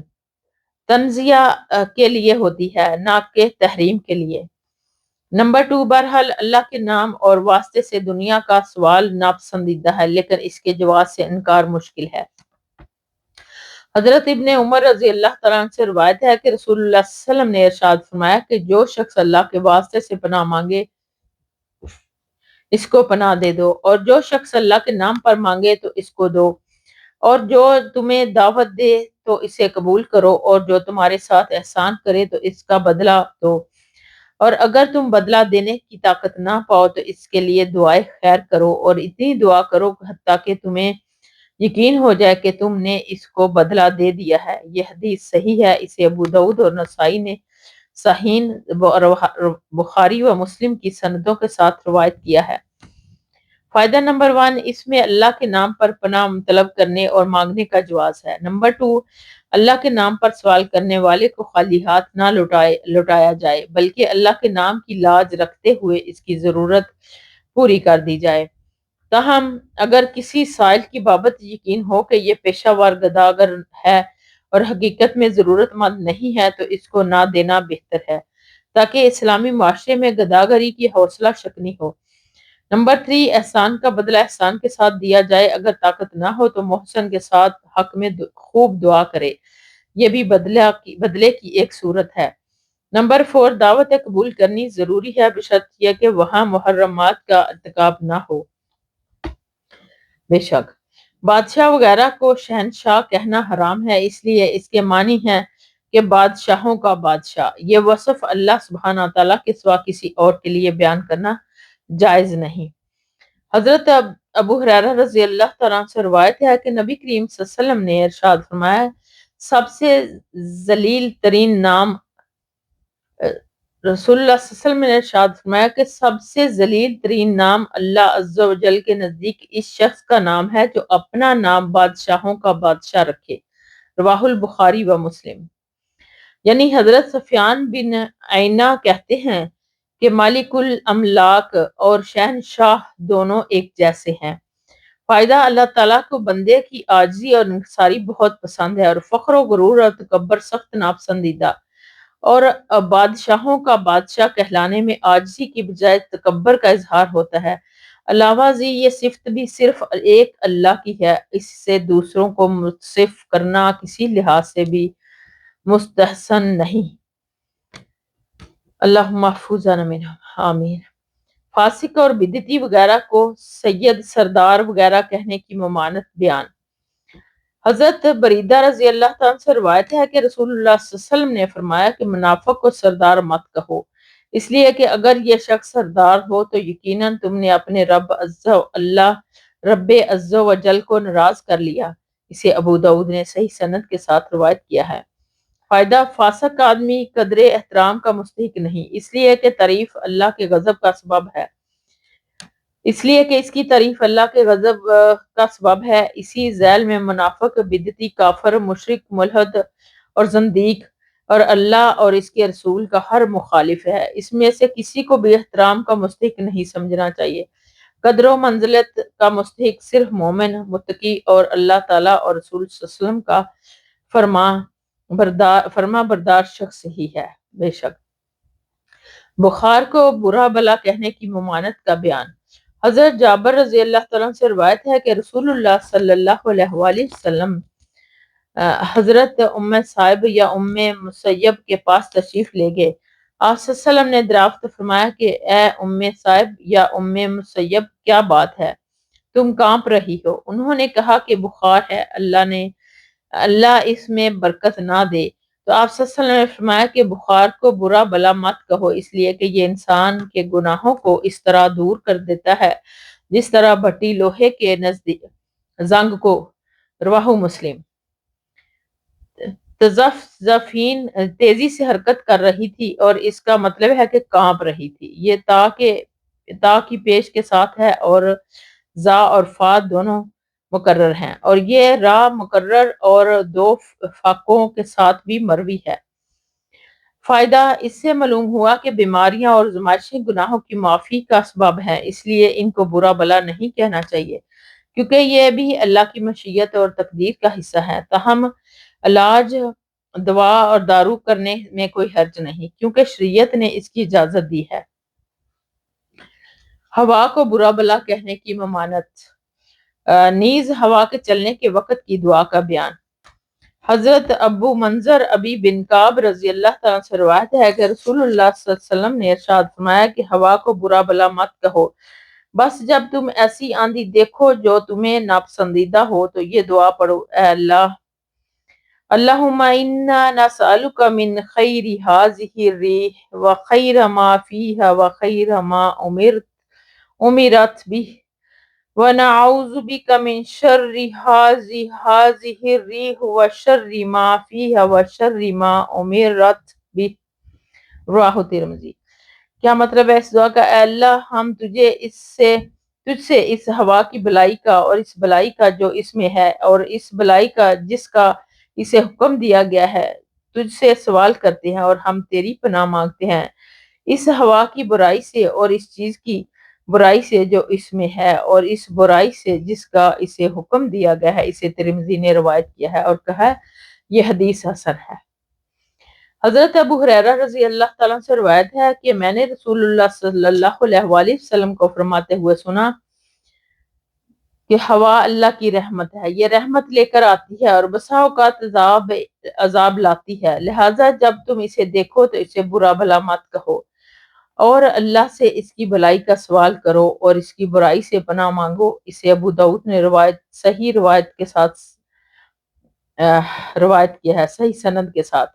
A: تنزیہ کے لیے ہوتی ہے نہ کہ تحریم کے لیے۔ نمبر 2، بہرحال اللہ کے نام اور واسطے سے دنیا کا سوال ناپسندیدہ ہے لیکن اس کے جواز سے انکار مشکل ہے۔ حضرت ابن عمر رضی اللہ تعالیٰ عنہ سے روایت ہے کہ رسول اللہ صلی اللہ علیہ وسلم نے ارشاد فرمایا کہ جو شخص اللہ کے واسطے سے پناہ مانگے اس کو پناہ دے دو، اور جو شخص اللہ کے نام پر مانگے تو اس کو دو، اور جو تمہیں دعوت دے تو اسے قبول کرو، اور جو تمہارے ساتھ احسان کرے تو اس کا بدلہ دو، اور اگر تم بدلہ دینے کی طاقت نہ پاؤ تو اس کے لیے دعائے خیر کرو، اور اتنی دعا کرو حتیٰ کہ تمہیں یقین ہو جائے کہ تم نے اس کو بدلہ دے دیا ہے۔ یہ حدیث صحیح ہے، اسے ابو داؤد اور نسائی نے صحیح بخاری و مسلم کی سندوں کے ساتھ روایت کیا ہے۔ فائدہ نمبر 1، اس میں اللہ کے نام پر پناہ طلب کرنے اور مانگنے کا جواز ہے۔ نمبر 2، اللہ کے نام پر سوال کرنے والے کو خالی ہاتھ نہ لوٹایا جائے بلکہ اللہ کے نام کی لاج رکھتے ہوئے اس کی ضرورت پوری کر دی جائے۔ تاہم اگر کسی سائل کی بابت یقین ہو کہ یہ پیشہ ور گداگر ہے اور حقیقت میں ضرورت مند نہیں ہے تو اس کو نہ دینا بہتر ہے تاکہ اسلامی معاشرے میں گداگری کی حوصلہ شکنی ہو۔ نمبر 3، احسان کا بدلہ احسان کے ساتھ دیا جائے، اگر طاقت نہ ہو تو محسن کے ساتھ حق میں خوب دعا کرے، یہ بھی بدلے کی ایک صورت ہے۔ نمبر 4، دعوت قبول کرنی ضروری ہے بشرط یہ کہ وہاں محرمات کا ارتکاب نہ ہو۔ بے شک بادشاہ وغیرہ کو شہنشاہ کہنا حرام ہے، اس لیے اس کے معنی ہے کہ بادشاہوں کا بادشاہ۔ یہ وصف اللہ سبحانہ تعالیٰ کے سوا کسی اور کے لیے بیان کرنا جائز نہیں۔ حضرت ابو ہریرہ رضی اللہ تعالیٰ عنہ سے روایت ہے کہ نبی کریم صلی اللہ علیہ وسلم نے ارشاد فرمایا، سب سے ذلیل ترین نام رسول اللہ صلی اللہ علیہ وسلم نے ارشاد فرمایا کہ سب سے ذلیل ترین نام اللہ عز و جل کے نزدیک اس شخص کا نام ہے جو اپنا نام بادشاہوں کا بادشاہ رکھے۔ رواہ البخاری و مسلم۔ یعنی حضرت سفیان بن عینہ کہتے ہیں کہ مالک الاملاک اور شہنشاہ دونوں ایک جیسے ہیں۔ فائدہ اللہ تعالیٰ کو بندے کی عاجزی اور انکساری بہت پسند ہے، اور فخر و غرور اور تکبر سخت ناپسندیدہ، اور بادشاہوں کا بادشاہ کہلانے میں عاجزی کی بجائے تکبر کا اظہار ہوتا ہے۔ علاوہ ازیں یہ صفت بھی صرف ایک اللہ کی ہے، اس سے دوسروں کو متصف کرنا کسی لحاظ سے بھی مستحسن نہیں۔ اللہم محفوظنا منہم، آمین۔ فاسق اور بدعتی وغیرہ کو سید، سردار وغیرہ کہنے کی ممانعت بیان۔ حضرت بریدہ رضی اللہ تعالیٰ سے روایت ہے کہ رسول اللہ صلی اللہ علیہ وسلم نے فرمایا کہ منافق کو سردار مت کہو، اس لیے کہ اگر یہ شخص سردار ہو تو یقیناً تم نے اپنے رب عز و جل کو ناراض کر لیا۔ اسے ابو داؤد نے صحیح سند کے ساتھ روایت کیا ہے۔ فائدہ، فاسق آدمی قدر احترام کا مستحق نہیں، اس لیے کہ تعریف اللہ کے غضب کا سبب ہے، اس لیے کہ اس کی تعریف اللہ کے غضب کا سبب ہے۔ اسی ذیل میں منافق، بدعتی، کافر، مشرک، ملحد اور زندیق اور اللہ اور اس کے رسول کا ہر مخالف ہے۔ اس میں سے کسی کو بھی احترام کا مستحق نہیں سمجھنا چاہیے۔ قدر و منزلت کا مستحق صرف مومن، متقی اور اللہ تعالیٰ اور رسول صلی اللہ علیہ وسلم کا فرما بردار شخص ہی ہے۔ بے شک بخار کو برا بلا کہنے کی ممانعت کا بیان۔ حضرت جابر رضی اللہ تعالیٰ عنہ سے روایت ہے کہ رسول اللہ صلی اللہ علیہ وآلہ وسلم حضرت ام صائب یا ام مسیب کے پاس تشریف لے گئے۔ آپ صلی اللہ علیہ وسلم نے دریافت فرمایا کہ اے ام صائب یا ام مسیب، کیا بات ہے؟ تم کانپ رہی ہو۔ انہوں نے کہا کہ بخار ہے، اللہ اس میں برکت نہ دے۔ تو آپ صلی اللہ علیہ وسلم نے فرمایا کہ بخار کو برا بلا مت کہو، اس لیے کہ یہ انسان کے گناہوں کو اس طرح دور کر دیتا ہے جس طرح بھٹی لوہے کے نزدیک زنگ کو۔ رواہ مسلم۔ تزفین تیزی سے حرکت کر رہی تھی اور اس کا مطلب ہے کہ کانپ رہی تھی۔ یہ تا کی پیش کے ساتھ ہے اور زا اور فا دونوں مکرر ہیں، اور یہ را مکرر اور دو فاقوں کے ساتھ بھی مروی ہے۔ فائدہ، اس سے معلوم ہوا کہ بیماریاں اور زمائشیں گناہوں کی معافی کا سبب ہیں، اس لیے ان کو برا بلا نہیں کہنا چاہیے، کیونکہ یہ بھی اللہ کی مشیت اور تقدیر کا حصہ ہے۔ تاہم علاج، دوا اور دارو کرنے میں کوئی حرج نہیں، کیونکہ شریعت نے اس کی اجازت دی ہے۔ ہوا کو برا بلا کہنے کی ممانعت، نیز ہوا کے چلنے کے وقت کی دعا کا بیان۔ حضرت ابو منظر ابی بن کعب رضی اللہ تعالیٰ سے روایت ہے کہ رسول اللہ صلی اللہ علیہ وسلم نے ارشاد فرمایا کہ ہوا کو برا بلا مت کہو، بس جب تم ایسی آندھی دیکھو جو تمہیں ناپسندیدہ ہو تو یہ دعا پڑھو، اے اللہ، اللہم انا نسألک من خیر هذه الریح وخیر ما فیہا وخیر ما امرت به ونعوذ بک من شر هذه الریح وشر ما فیہا وشر ما امرت به۔ رواہ ترمذی۔ کیا مطلب ہے اس دعا کا؟ اے اللہ، ہم تجھ سے اس ہوا کی بلائی کا اور اس بلائی کا جو اس میں ہے اور اس بلائی کا جس کا اسے حکم دیا گیا ہے تجھ سے سوال کرتے ہیں، اور ہم تیری پناہ مانگتے ہیں اس ہوا کی برائی سے اور اس چیز کی برائی سے جو اس میں ہے اور اس برائی سے جس کا اسے حکم دیا گیا ہے۔ اسے ترمذی نے روایت کیا ہے اور کہا یہ حدیث حسن ہے۔ حضرت ابو ہریرہ رضی اللہ تعالیٰ سے روایت ہے کہ میں نے رسول اللہ صلی اللہ علیہ وآلہ وسلم کو فرماتے ہوئے سنا کہ ہوا اللہ کی رحمت ہے، یہ رحمت لے کر آتی ہے اور بسا اوقات عذاب لاتی ہے، لہٰذا جب تم اسے دیکھو تو اسے برا بھلا مت کہو۔ اور اللہ سے اس کی بھلائی کا سوال کرو اور اس کی برائی سے پناہ مانگو۔ اسے ابو داؤد نے صحیح روایت کے ساتھ روایت کیا ہے، صحیح سند کے ساتھ۔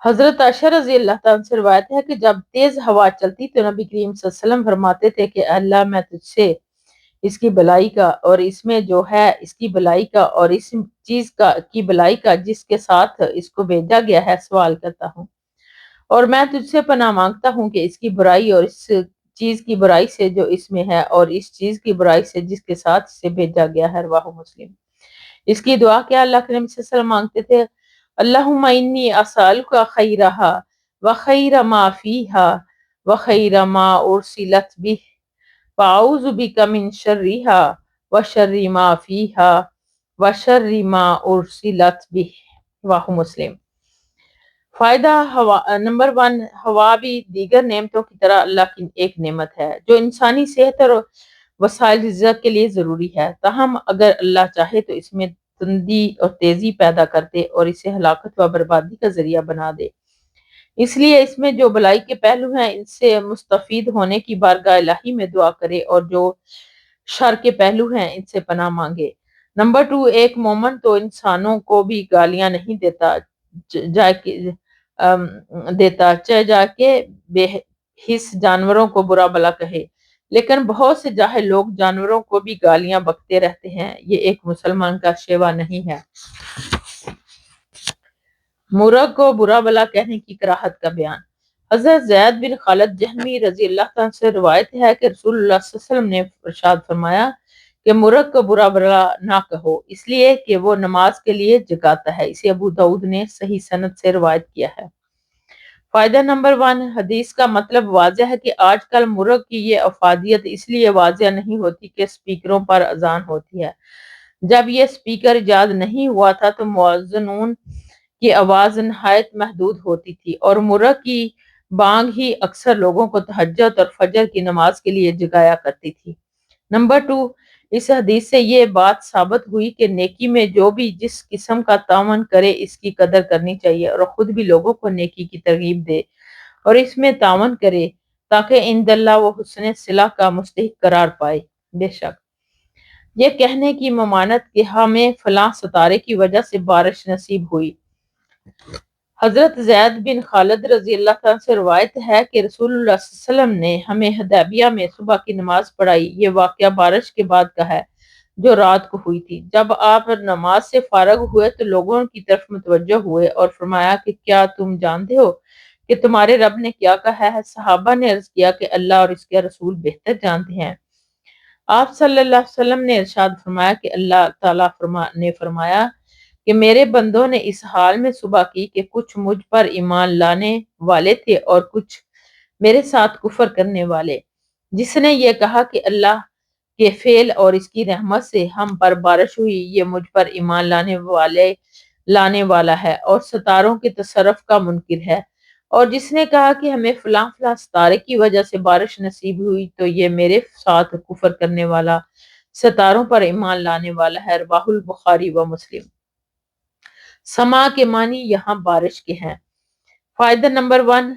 A: حضرت عائشہ رضی اللہ تعالیٰ سے روایت ہے کہ جب تیز ہوا چلتی تو نبی کریم صلی اللہ علیہ وسلم فرماتے تھے کہ اللہ میں تجھ سے اس کی بھلائی کا اور اس میں جو ہے اس کی بھلائی کا اور اس چیز کی بھلائی کا جس کے ساتھ اس کو بھیجا گیا ہے سوال کرتا ہوں، اور میں تجھ سے پناہ مانگتا ہوں کہ اس کی برائی اور اس چیز کی برائی سے جو اس میں ہے اور اس چیز کی برائی سے جس کے ساتھ اسے بھیجا گیا ہے۔ رواہ مسلم۔ اس کی دعا کیا اللہ کریم صلی اللہ علیہ وسلم مانگتے تھے؟ اللہم انی اسألک خیرہا وخیر ما فیہا وخیر ما ارسلت بہ واعوذ بک من شرہا وشر ما فیہا وشر ما ارسلت بہ۔ رواہ مسلم۔ فائدہ نمبر 1، ہوا بھی دیگر نعمتوں کی طرح اللہ کی ایک نعمت ہے جو انسانی صحت اور وسائل رزق کے لیے ضروری ہے، تاہم اگر اللہ چاہے تو اس میں تندی اور تیزی پیدا کر دے اور اسے ہلاکت و بربادی کا ذریعہ بنا دے۔ اس لیے اس میں جو بھلائی کے پہلو ہیں ان سے مستفید ہونے کی بارگاہ الہی میں دعا کرے اور جو شر کے پہلو ہیں ان سے پناہ مانگے۔ نمبر 2، ایک مومن تو انسانوں کو بھی گالیاں نہیں چاہے جا کے بے حس جانوروں کو برا بلا کہے، لیکن بہت سے جاہل لوگ جانوروں کو بھی گالیاں بکتے رہتے ہیں، یہ ایک مسلمان کا شیوا نہیں ہے۔ مرغ کو برا بلا کہنے کی کراہت کا بیان۔ حضرت زید بن خالد جہنمی رضی اللہ عنہ سے روایت ہے کہ رسول اللہ صلی اللہ علیہ وسلم نے ارشاد فرمایا کہ مرغ کو برا بلا نہ کہو، اس لیے کہ وہ نماز کے لیے جگاتا ہے۔ اسے ابو داؤد نے صحیح سند سے روایت کیا ہے۔ فائدہ نمبر 1، حدیث کا مطلب واضح ہے کہ آج کل مرغ کی یہ افادیت اس لیے واضح نہیں ہوتی کہ سپیکروں پر اذان ہوتی ہے۔ جب یہ سپیکر ایجاد نہیں ہوا تھا تو مؤذنون کی آواز نہایت محدود ہوتی تھی اور مرغ کی بانگ ہی اکثر لوگوں کو تہجد اور فجر کی نماز کے لیے جگایا کرتی تھی۔ نمبر 2، اس حدیث سے یہ بات ثابت ہوئی کہ نیکی میں جو بھی جس قسم کا تعاون کرے اس کی قدر کرنی چاہیے اور خود بھی لوگوں کو نیکی کی ترغیب دے اور اس میں تعاون کرے تاکہ عند اللہ وہ حسن صلہ کا مستحق قرار پائے۔ بے شک یہ کہنے کی ممانت کہ ہمیں فلاں ستارے کی وجہ سے بارش نصیب ہوئی۔ حضرت زید بن خالد رضی اللہ عنہ سے روایت ہے کہ رسول اللہ صلی اللہ علیہ وسلم نے ہمیں حدیبیہ میں صبح کی نماز پڑھائی۔ یہ واقعہ بارش کے بعد کا ہے جو رات کو ہوئی تھی۔ جب آپ نماز سے فارغ ہوئے تو لوگوں کی طرف متوجہ ہوئے اور فرمایا کہ کیا تم جانتے ہو کہ تمہارے رب نے کیا کہا ہے؟ صحابہ نے عرض کیا کہ اللہ اور اس کے رسول بہتر جانتے ہیں۔ آپ صلی اللہ علیہ وسلم نے ارشاد فرمایا کہ اللہ تعالیٰ نے فرمایا کہ میرے بندوں نے اس حال میں صبح کی کہ کچھ مجھ پر ایمان لانے والے تھے اور کچھ میرے ساتھ کفر کرنے والے۔ جس نے یہ کہا کہ اللہ کے فعل اور اس کی رحمت سے ہم پر بارش ہوئی، یہ مجھ پر ایمان لانے والا ہے اور ستاروں کے تصرف کا منکر ہے، اور جس نے کہا کہ ہمیں فلاں فلاں ستارے کی وجہ سے بارش نصیب ہوئی تو یہ میرے ساتھ کفر کرنے والا ستاروں پر ایمان لانے والا ہے۔ رواہ البخاری و مسلم۔ سما کے معنی یہاں بارش کے ہیں۔ فائدہ نمبر 1،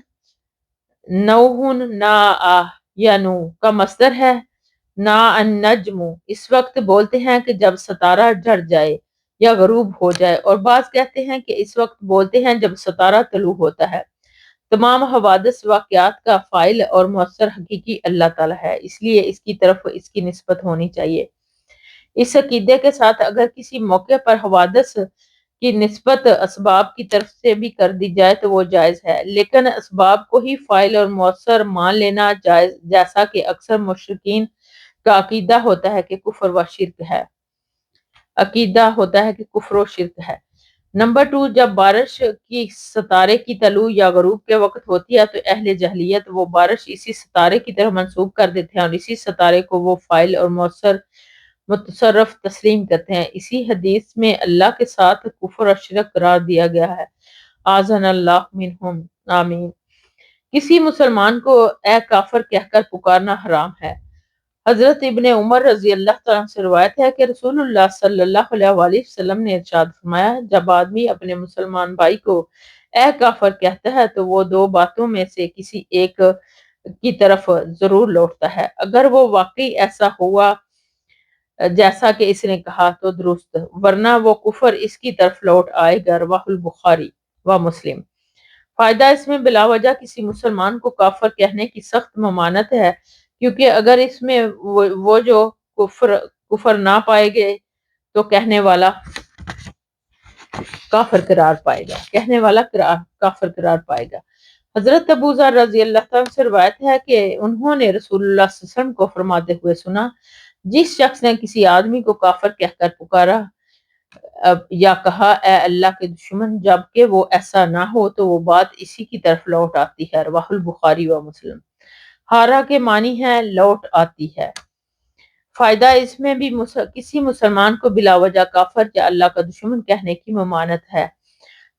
A: نوحن نا یا نو کا مصدر ہے نا النجم، اس وقت بولتے ہیں کہ جب ستارہ ڈھر جائے یا غروب ہو جائے، اور بعض کہتے ہیں کہ اس وقت بولتے ہیں جب ستارہ طلوع ہوتا ہے۔ تمام حوادث واقعات کا فاعل اور مؤثر حقیقی اللہ تعالیٰ ہے، اس لیے اس کی طرف اس کی نسبت ہونی چاہیے۔ اس عقیدے کے ساتھ اگر کسی موقع پر حوادث کی نسبت اسباب کی طرف سے بھی کر دی جائے تو وہ جائز ہے، لیکن اسباب کو ہی فاعل اور مؤثر مان لینا جائز، جیسا کہ اکثر مشرکین کا عقیدہ ہوتا ہے کہ کفر و شرک ہے۔ نمبر 2، جب بارش کی ستارے کی طلوع یا غروب کے وقت ہوتی ہے تو اہل جاہلیت وہ بارش اسی ستارے کی طرف منسوب کر دیتے ہیں اور اسی ستارے کو وہ فاعل اور متصرف تسلیم کرتے ہیں۔ اسی حدیث میں اللہ کے ساتھ کفر اور شرک قرار دیا گیا ہے۔ اعاذنا اللہ منہم، آمین۔ کسی مسلمان کو اے کافر کہہ کر پکارنا حرام ہے۔ حضرت ابن عمر رضی اللہ تعالیٰ عنہ سے روایت ہے کہ رسول اللہ صلی اللہ علیہ وآلہ وسلم نے ارشاد فرمایا، جب آدمی اپنے مسلمان بھائی کو اے کافر کہتا ہے تو وہ دو باتوں میں سے کسی ایک کی طرف ضرور لوٹتا ہے، اگر وہ واقعی ایسا ہوا جیسا کہ اس نے کہا تو درست، ورنہ وہ کفر اس کی طرف لوٹ آئے گا۔ رواہ البخاری و مسلم۔ فائدہ اس میں بلا وجہ کسی مسلمان کو کافر کہنے کی سخت ممانعت ہے، کیونکہ اگر اس میں وہ جو کفر نہ پائے گئے تو کہنے والا کافر قرار پائے گا، کافر قرار پائے گا۔ حضرت ابو ذر رضی اللہ تعالیٰ سے روایت ہے کہ انہوں نے رسول اللہ صلی اللہ علیہ وسلم کو فرماتے ہوئے سنا، جس شخص نے کسی آدمی کو کافر کہہ کر پکارا یا کہا اے اللہ کے دشمن، جبکہ وہ ایسا نہ ہو تو وہ بات اسی کی طرف لوٹ آتی ہے۔ رواہ البخاری و مسلم۔ ہارا کے معنی ہے لوٹ آتی ہے۔ فائدہ اس میں بھی کسی مسلمان کو بلا وجہ کافر یا اللہ کا دشمن کہنے کی ممانعت ہے،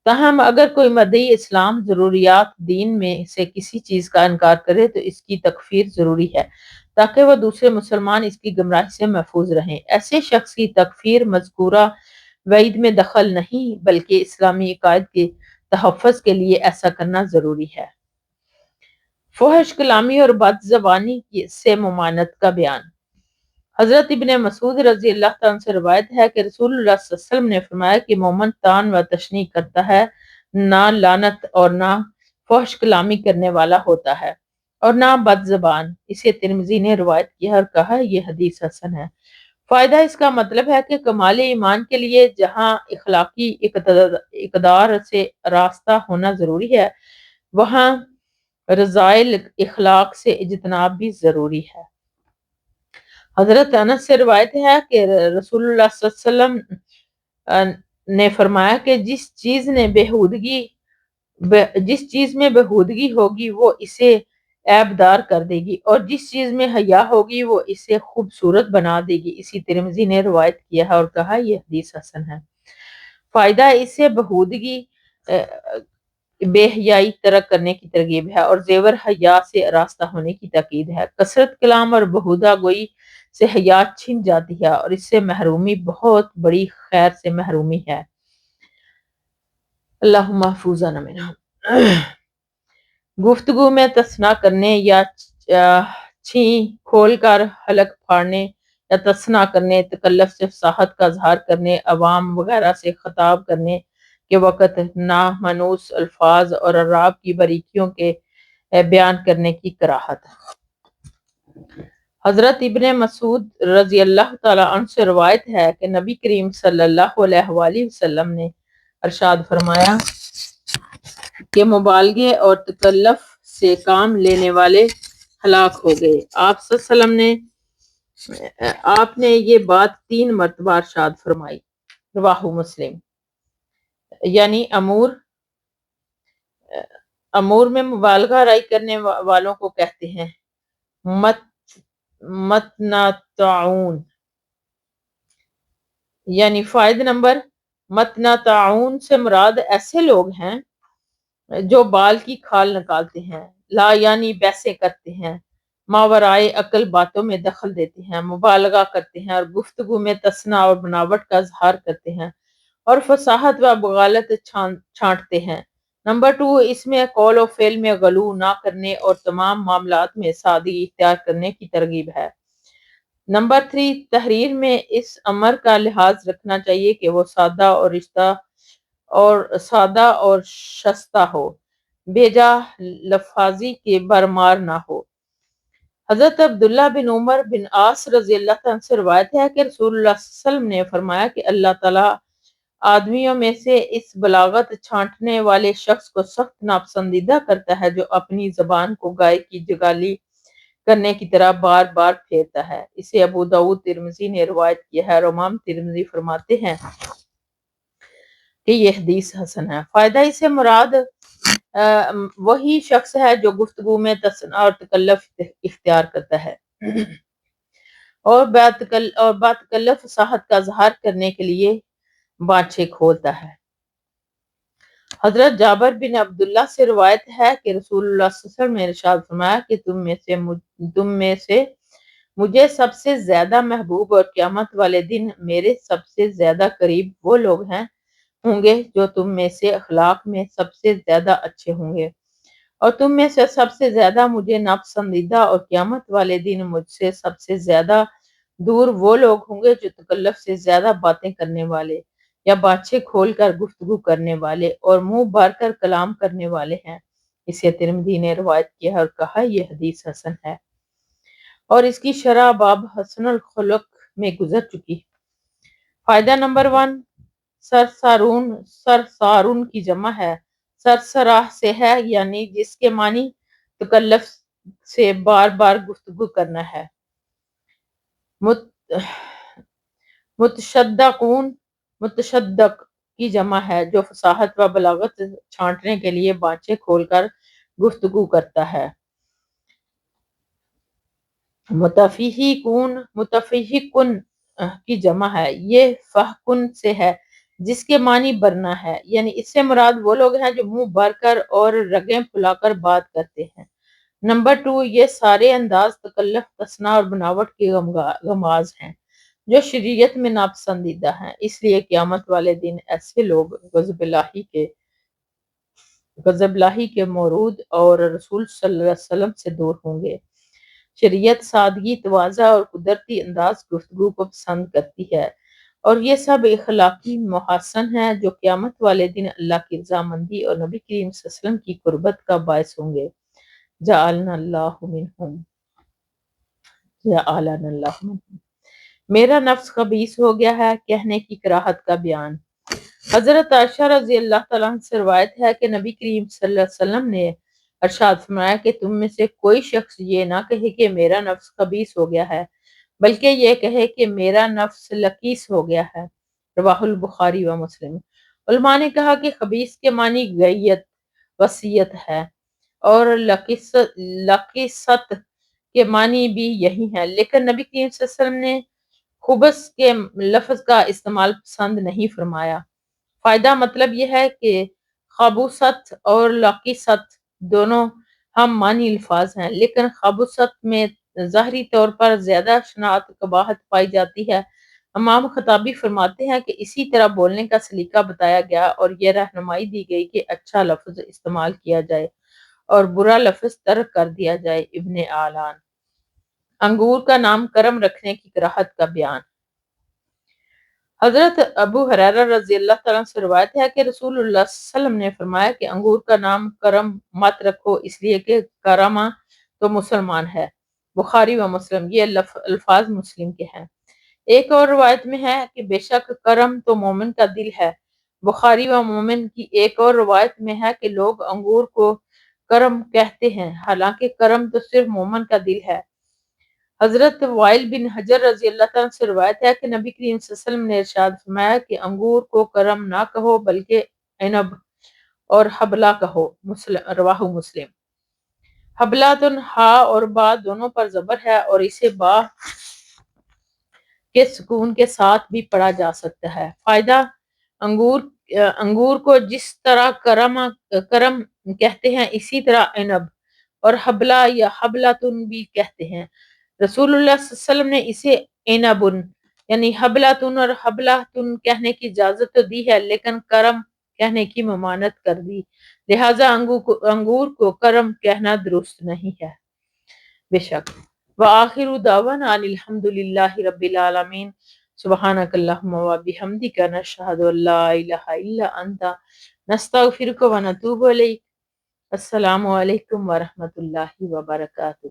A: تاہم اگر کوئی مدعی اسلام ضروریات دین میں سے کسی چیز کا انکار کرے تو اس کی تکفیر ضروری ہے تاکہ وہ دوسرے مسلمان اس کی گمراہی سے محفوظ رہیں۔ ایسے شخص کی تکفیر مذکورہ وعید میں دخل نہیں، بلکہ اسلامی عقائد کے تحفظ کے لیے ایسا کرنا ضروری ہے۔ فحش کلامی اور بد زبانی سے ممانعت کا بیان۔ حضرت ابن مسعود رضی اللہ تعالیٰ عنہ سے روایت ہے کہ رسول اللہ صلی اللہ علیہ وسلم نے فرمایا کہ مومن طعن و تشنیع کرتا ہے، نہ لعنت اور نہ فحش کلامی کرنے والا ہوتا ہے، اور نہ بد زبان۔ اسے ترمذی نے روایت کیا اور کہا یہ حدیث حسن ہے۔ فائدہ اس کا مطلب ہے کہ کمال ایمان کے لیے جہاں اخلاقی اقدار سے راستہ ہونا ضروری ہے، وہاں رذائل اخلاق سے اجتناب بھی ضروری ہے۔ حضرت انس سے روایت ہے کہ رسول اللہ صلی اللہ علیہ وسلم نے فرمایا کہ جس چیز میں بہودگی ہوگی وہ اسے عیب دار کر دے گی، اور جس چیز میں حیا ہوگی وہ اسے خوبصورت بنا دے گی۔ اسی ترمذی نے روایت کیا ہے اور کہا یہ حدیث حسن ہے۔ فائدہ اس سے بہودگی بے حیائی ترک کرنے کی ترغیب ہے اور زیور حیا سے راستہ ہونے کی تاکید ہے۔ کثرت کلام اور بہودہ گوئی سے حیا چھن جاتی ہے اور اس سے محرومی بہت بڑی خیر سے محرومی ہے۔ اللہم محفوظنا منہا۔ گفتگو میں تصنع کرنے یا چھین کھول کر حلق پھاڑنے یا تصنع کرنے، تکلف سے فصاحت کا اظہار کرنے، عوام وغیرہ سے خطاب کرنے کے وقت نامانوس الفاظ اور اعراب کی باریکیوں کے بیان کرنے کی کراہت۔ حضرت ابن مسعود رضی اللہ تعالیٰ عنہ سے روایت ہے کہ نبی کریم صلی اللہ علیہ وآلہ وسلم نے ارشاد فرمایا کہ مبالغے اور تکلف سے کام لینے والے ہلاک ہو گئے۔ آپ صلی اللہ علیہ وسلم آپ نے یہ بات 3 مرتبہ ارشاد فرمائی۔ رواہ مسلم۔ یعنی امور میں مبالغہ رائی کرنے والوں کو کہتے ہیں متنطعون۔ یعنی فائدہ نمبر، متنطعون سے مراد ایسے لوگ ہیں جو بال کی کھال نکالتے ہیں، لا یعنی بحثیں کرتے ہیں، ماورائے عقل باتوں میں دخل دیتے ہیں، مبالغہ کرتے ہیں اور گفتگو میں تصنع اور بناوٹ کا اظہار کرتے ہیں اور فصاحت و بغالت چھانٹتے ہیں۔ نمبر 2، اس میں قول و فعل میں غلو نہ کرنے اور تمام معاملات میں سادگی اختیار کرنے کی ترغیب ہے۔ نمبر 3، تحریر میں اس امر کا لحاظ رکھنا چاہیے کہ وہ سادہ اور شستہ ہو، بیجا لفاظی کے برمار نہ ہو۔ حضرت عبداللہ بن عمر بن عاص رضی اللہ عنہ سے روایت ہے کہ رسول اللہ صلی اللہ علیہ وسلم نے فرمایا کہ اللہ تعالیٰ آدمیوں میں سے اس بلاغت چھانٹنے والے شخص کو سخت ناپسندیدہ کرتا ہے جو اپنی زبان کو گائے کی جگالی کرنے کی طرح بار بار پھیرتا ہے۔ اسے ابو داؤد ترمذی نے روایت کیا ہے اور امام ترمذی فرماتے ہیں کہ یہ حدیث حسن ہے۔ فائدہ اسے مراد وہی شخص ہے جو گفتگو میں تصنع اور تکلف اختیار کرتا ہے اور باتکلف فصاحت کا اظہار کرنے کے لیے بانچے کھولتا ہے۔ حضرت جابر بن عبداللہ سے روایت ہے کہ رسول اللہ صلی اللہ علیہ وسلم نے ارشاد فرمایا کہ تم میں سے مجھے سب سے زیادہ محبوب اور قیامت والے دن میرے سب سے زیادہ قریب وہ لوگ ہوں گے جو تم میں سے اخلاق میں سب سے زیادہ اچھے ہوں گے، اور تم میں سے سب سے زیادہ مجھے ناپسندیدہ اور قیامت والے دن مجھ سے سب سے زیادہ دور وہ لوگ ہوں گے جو تکلف سے زیادہ باتیں کرنے والے یا باتیں کھول کر گفتگو کرنے والے اور منہ بھر کر کلام کرنے والے ہیں۔ اسے ترمذی نے روایت کیا اور کہا یہ حدیث حسن ہے، اور اس کی شرح باب حسن الخلق میں گزر چکی۔ فائدہ نمبر 1، سرسارون کی جمع ہے، سرسراہ سے ہے، یعنی جس کے معنی تکلف سے بار بار گفتگو کرنا ہے۔ متشدق کی جمع ہے جو فصاحت و بلاغت چھانٹنے کے لیے بانچیں کھول کر گفتگو کرتا ہے۔ متفیہقن کی جمع ہے، یہ فحقن سے ہے جس کے معنی برنا ہے، یعنی اس سے مراد وہ لوگ ہیں جو منہ بھر کر اور رگیں پھلا کر بات کرتے ہیں۔ نمبر 2، یہ سارے انداز تکلف، تصنع اور بناوٹ کے غماز ہیں جو شریعت میں ناپسندیدہ ہیں، اس لیے قیامت والے دن ایسے لوگ غضب الہی کے مورود اور رسول صلی اللہ علیہ وسلم سے دور ہوں گے۔ شریعت سادگی، تواضع اور قدرتی انداز گفتگو کو پسند کرتی ہے، اور یہ سب اخلاقی محاسن ہیں جو قیامت والے دن اللہ کی رضامندی اور نبی کریم صلی اللہ علیہ وسلم کی قربت کا باعث ہوں گے۔ جعلنا اللہ منہم، جعلنا اللہ منہم۔ میرا نفس خبیث ہو گیا ہے کہنے کی کراہت کا بیان۔ حضرت عائشہ رضی اللہ تعالیٰ عنہ سے روایت ہے کہ نبی کریم صلی اللہ علیہ وسلم نے ارشاد فرمایا کہ تم میں سے کوئی شخص یہ نہ کہے کہ میرا نفس خبیث ہو گیا ہے، بلکہ یہ کہے کہ میرا نفس لکیس ہو گیا ہے۔ رواہ البخاری و مسلم۔ علماء نے کہا کہ خبیث کے معنی غیت، وصیت ہے، اور لکیست کے معنی بھی یہی ہے، لیکن نبی کریم صلی اللہ علیہ وسلم نے خبث کے لفظ کا استعمال پسند نہیں فرمایا۔ فائدہ مطلب یہ ہے کہ خبوثت اور لکیست دونوں ہم معنی الفاظ ہیں، لیکن خبوثت میں ظاہری طور پر زیادہ شناعت قباحت پائی جاتی ہے۔ امام خطابی فرماتے ہیں کہ اسی طرح بولنے کا سلیقہ بتایا گیا اور یہ رہنمائی دی گئی کہ اچھا لفظ استعمال کیا جائے اور برا لفظ ترک کر دیا جائے۔ ابن اعلان۔ انگور کا نام کرم رکھنے کی کراہت کا بیان۔ حضرت ابو ہریرہ رضی اللہ تعالیٰ سے روایت ہے کہ رسول اللہ صلی اللہ علیہ وسلم نے فرمایا کہ انگور کا نام کرم مت رکھو، اس لیے کہ کرما تو مسلمان ہے۔ بخاری و مسلم۔ یہ الفاظ مسلم کے ہیں۔ ایک اور روایت میں ہے کہ بے شک کرم تو مومن کا دل ہے۔ بخاری و مومن کی ایک اور روایت میں ہے کہ لوگ انگور کو کرم کہتے ہیں، حالانکہ کرم تو صرف مومن کا دل ہے۔ حضرت وائل بن حجر رضی اللہ تعالیٰ سے روایت ہے کہ نبی کریم صلی اللہ علیہ وسلم نے ارشاد فرمایا کہ انگور کو کرم نہ کہو بلکہ عنب اور حبلہ کہو۔ رواہ مسلم۔ حبلاتن ہا اور با دونوں پر زبر ہے اور اسے با کے سکون کے ساتھ بھی پڑھا جا سکتا ہے۔ فائدہ، انگور کو جس طرح کرم کہتے ہیں اسی طرح عنب اور حبلہ یا حبلاتن بھی کہتے ہیں۔ رسول اللہ صلی اللہ علیہ وسلم نے اسے عنبن یعنی حبلاتن اور حبلاتن کہنے کی اجازت تو دی ہے، لیکن کرم کہنے کی ممانعت کر دی، لہٰذا انگور کو کرم کہنا درست نہیں ہے۔ بے شک۔ وآخر دعوانا ان الحمد للہ رب العالمین۔ سبحانک اللہم وبحمدک، نشہد ان لا الہ الا انت، نستغفرک ونتوب الیک۔ السلام علیکم ورحمۃ اللہ وبرکاتہ۔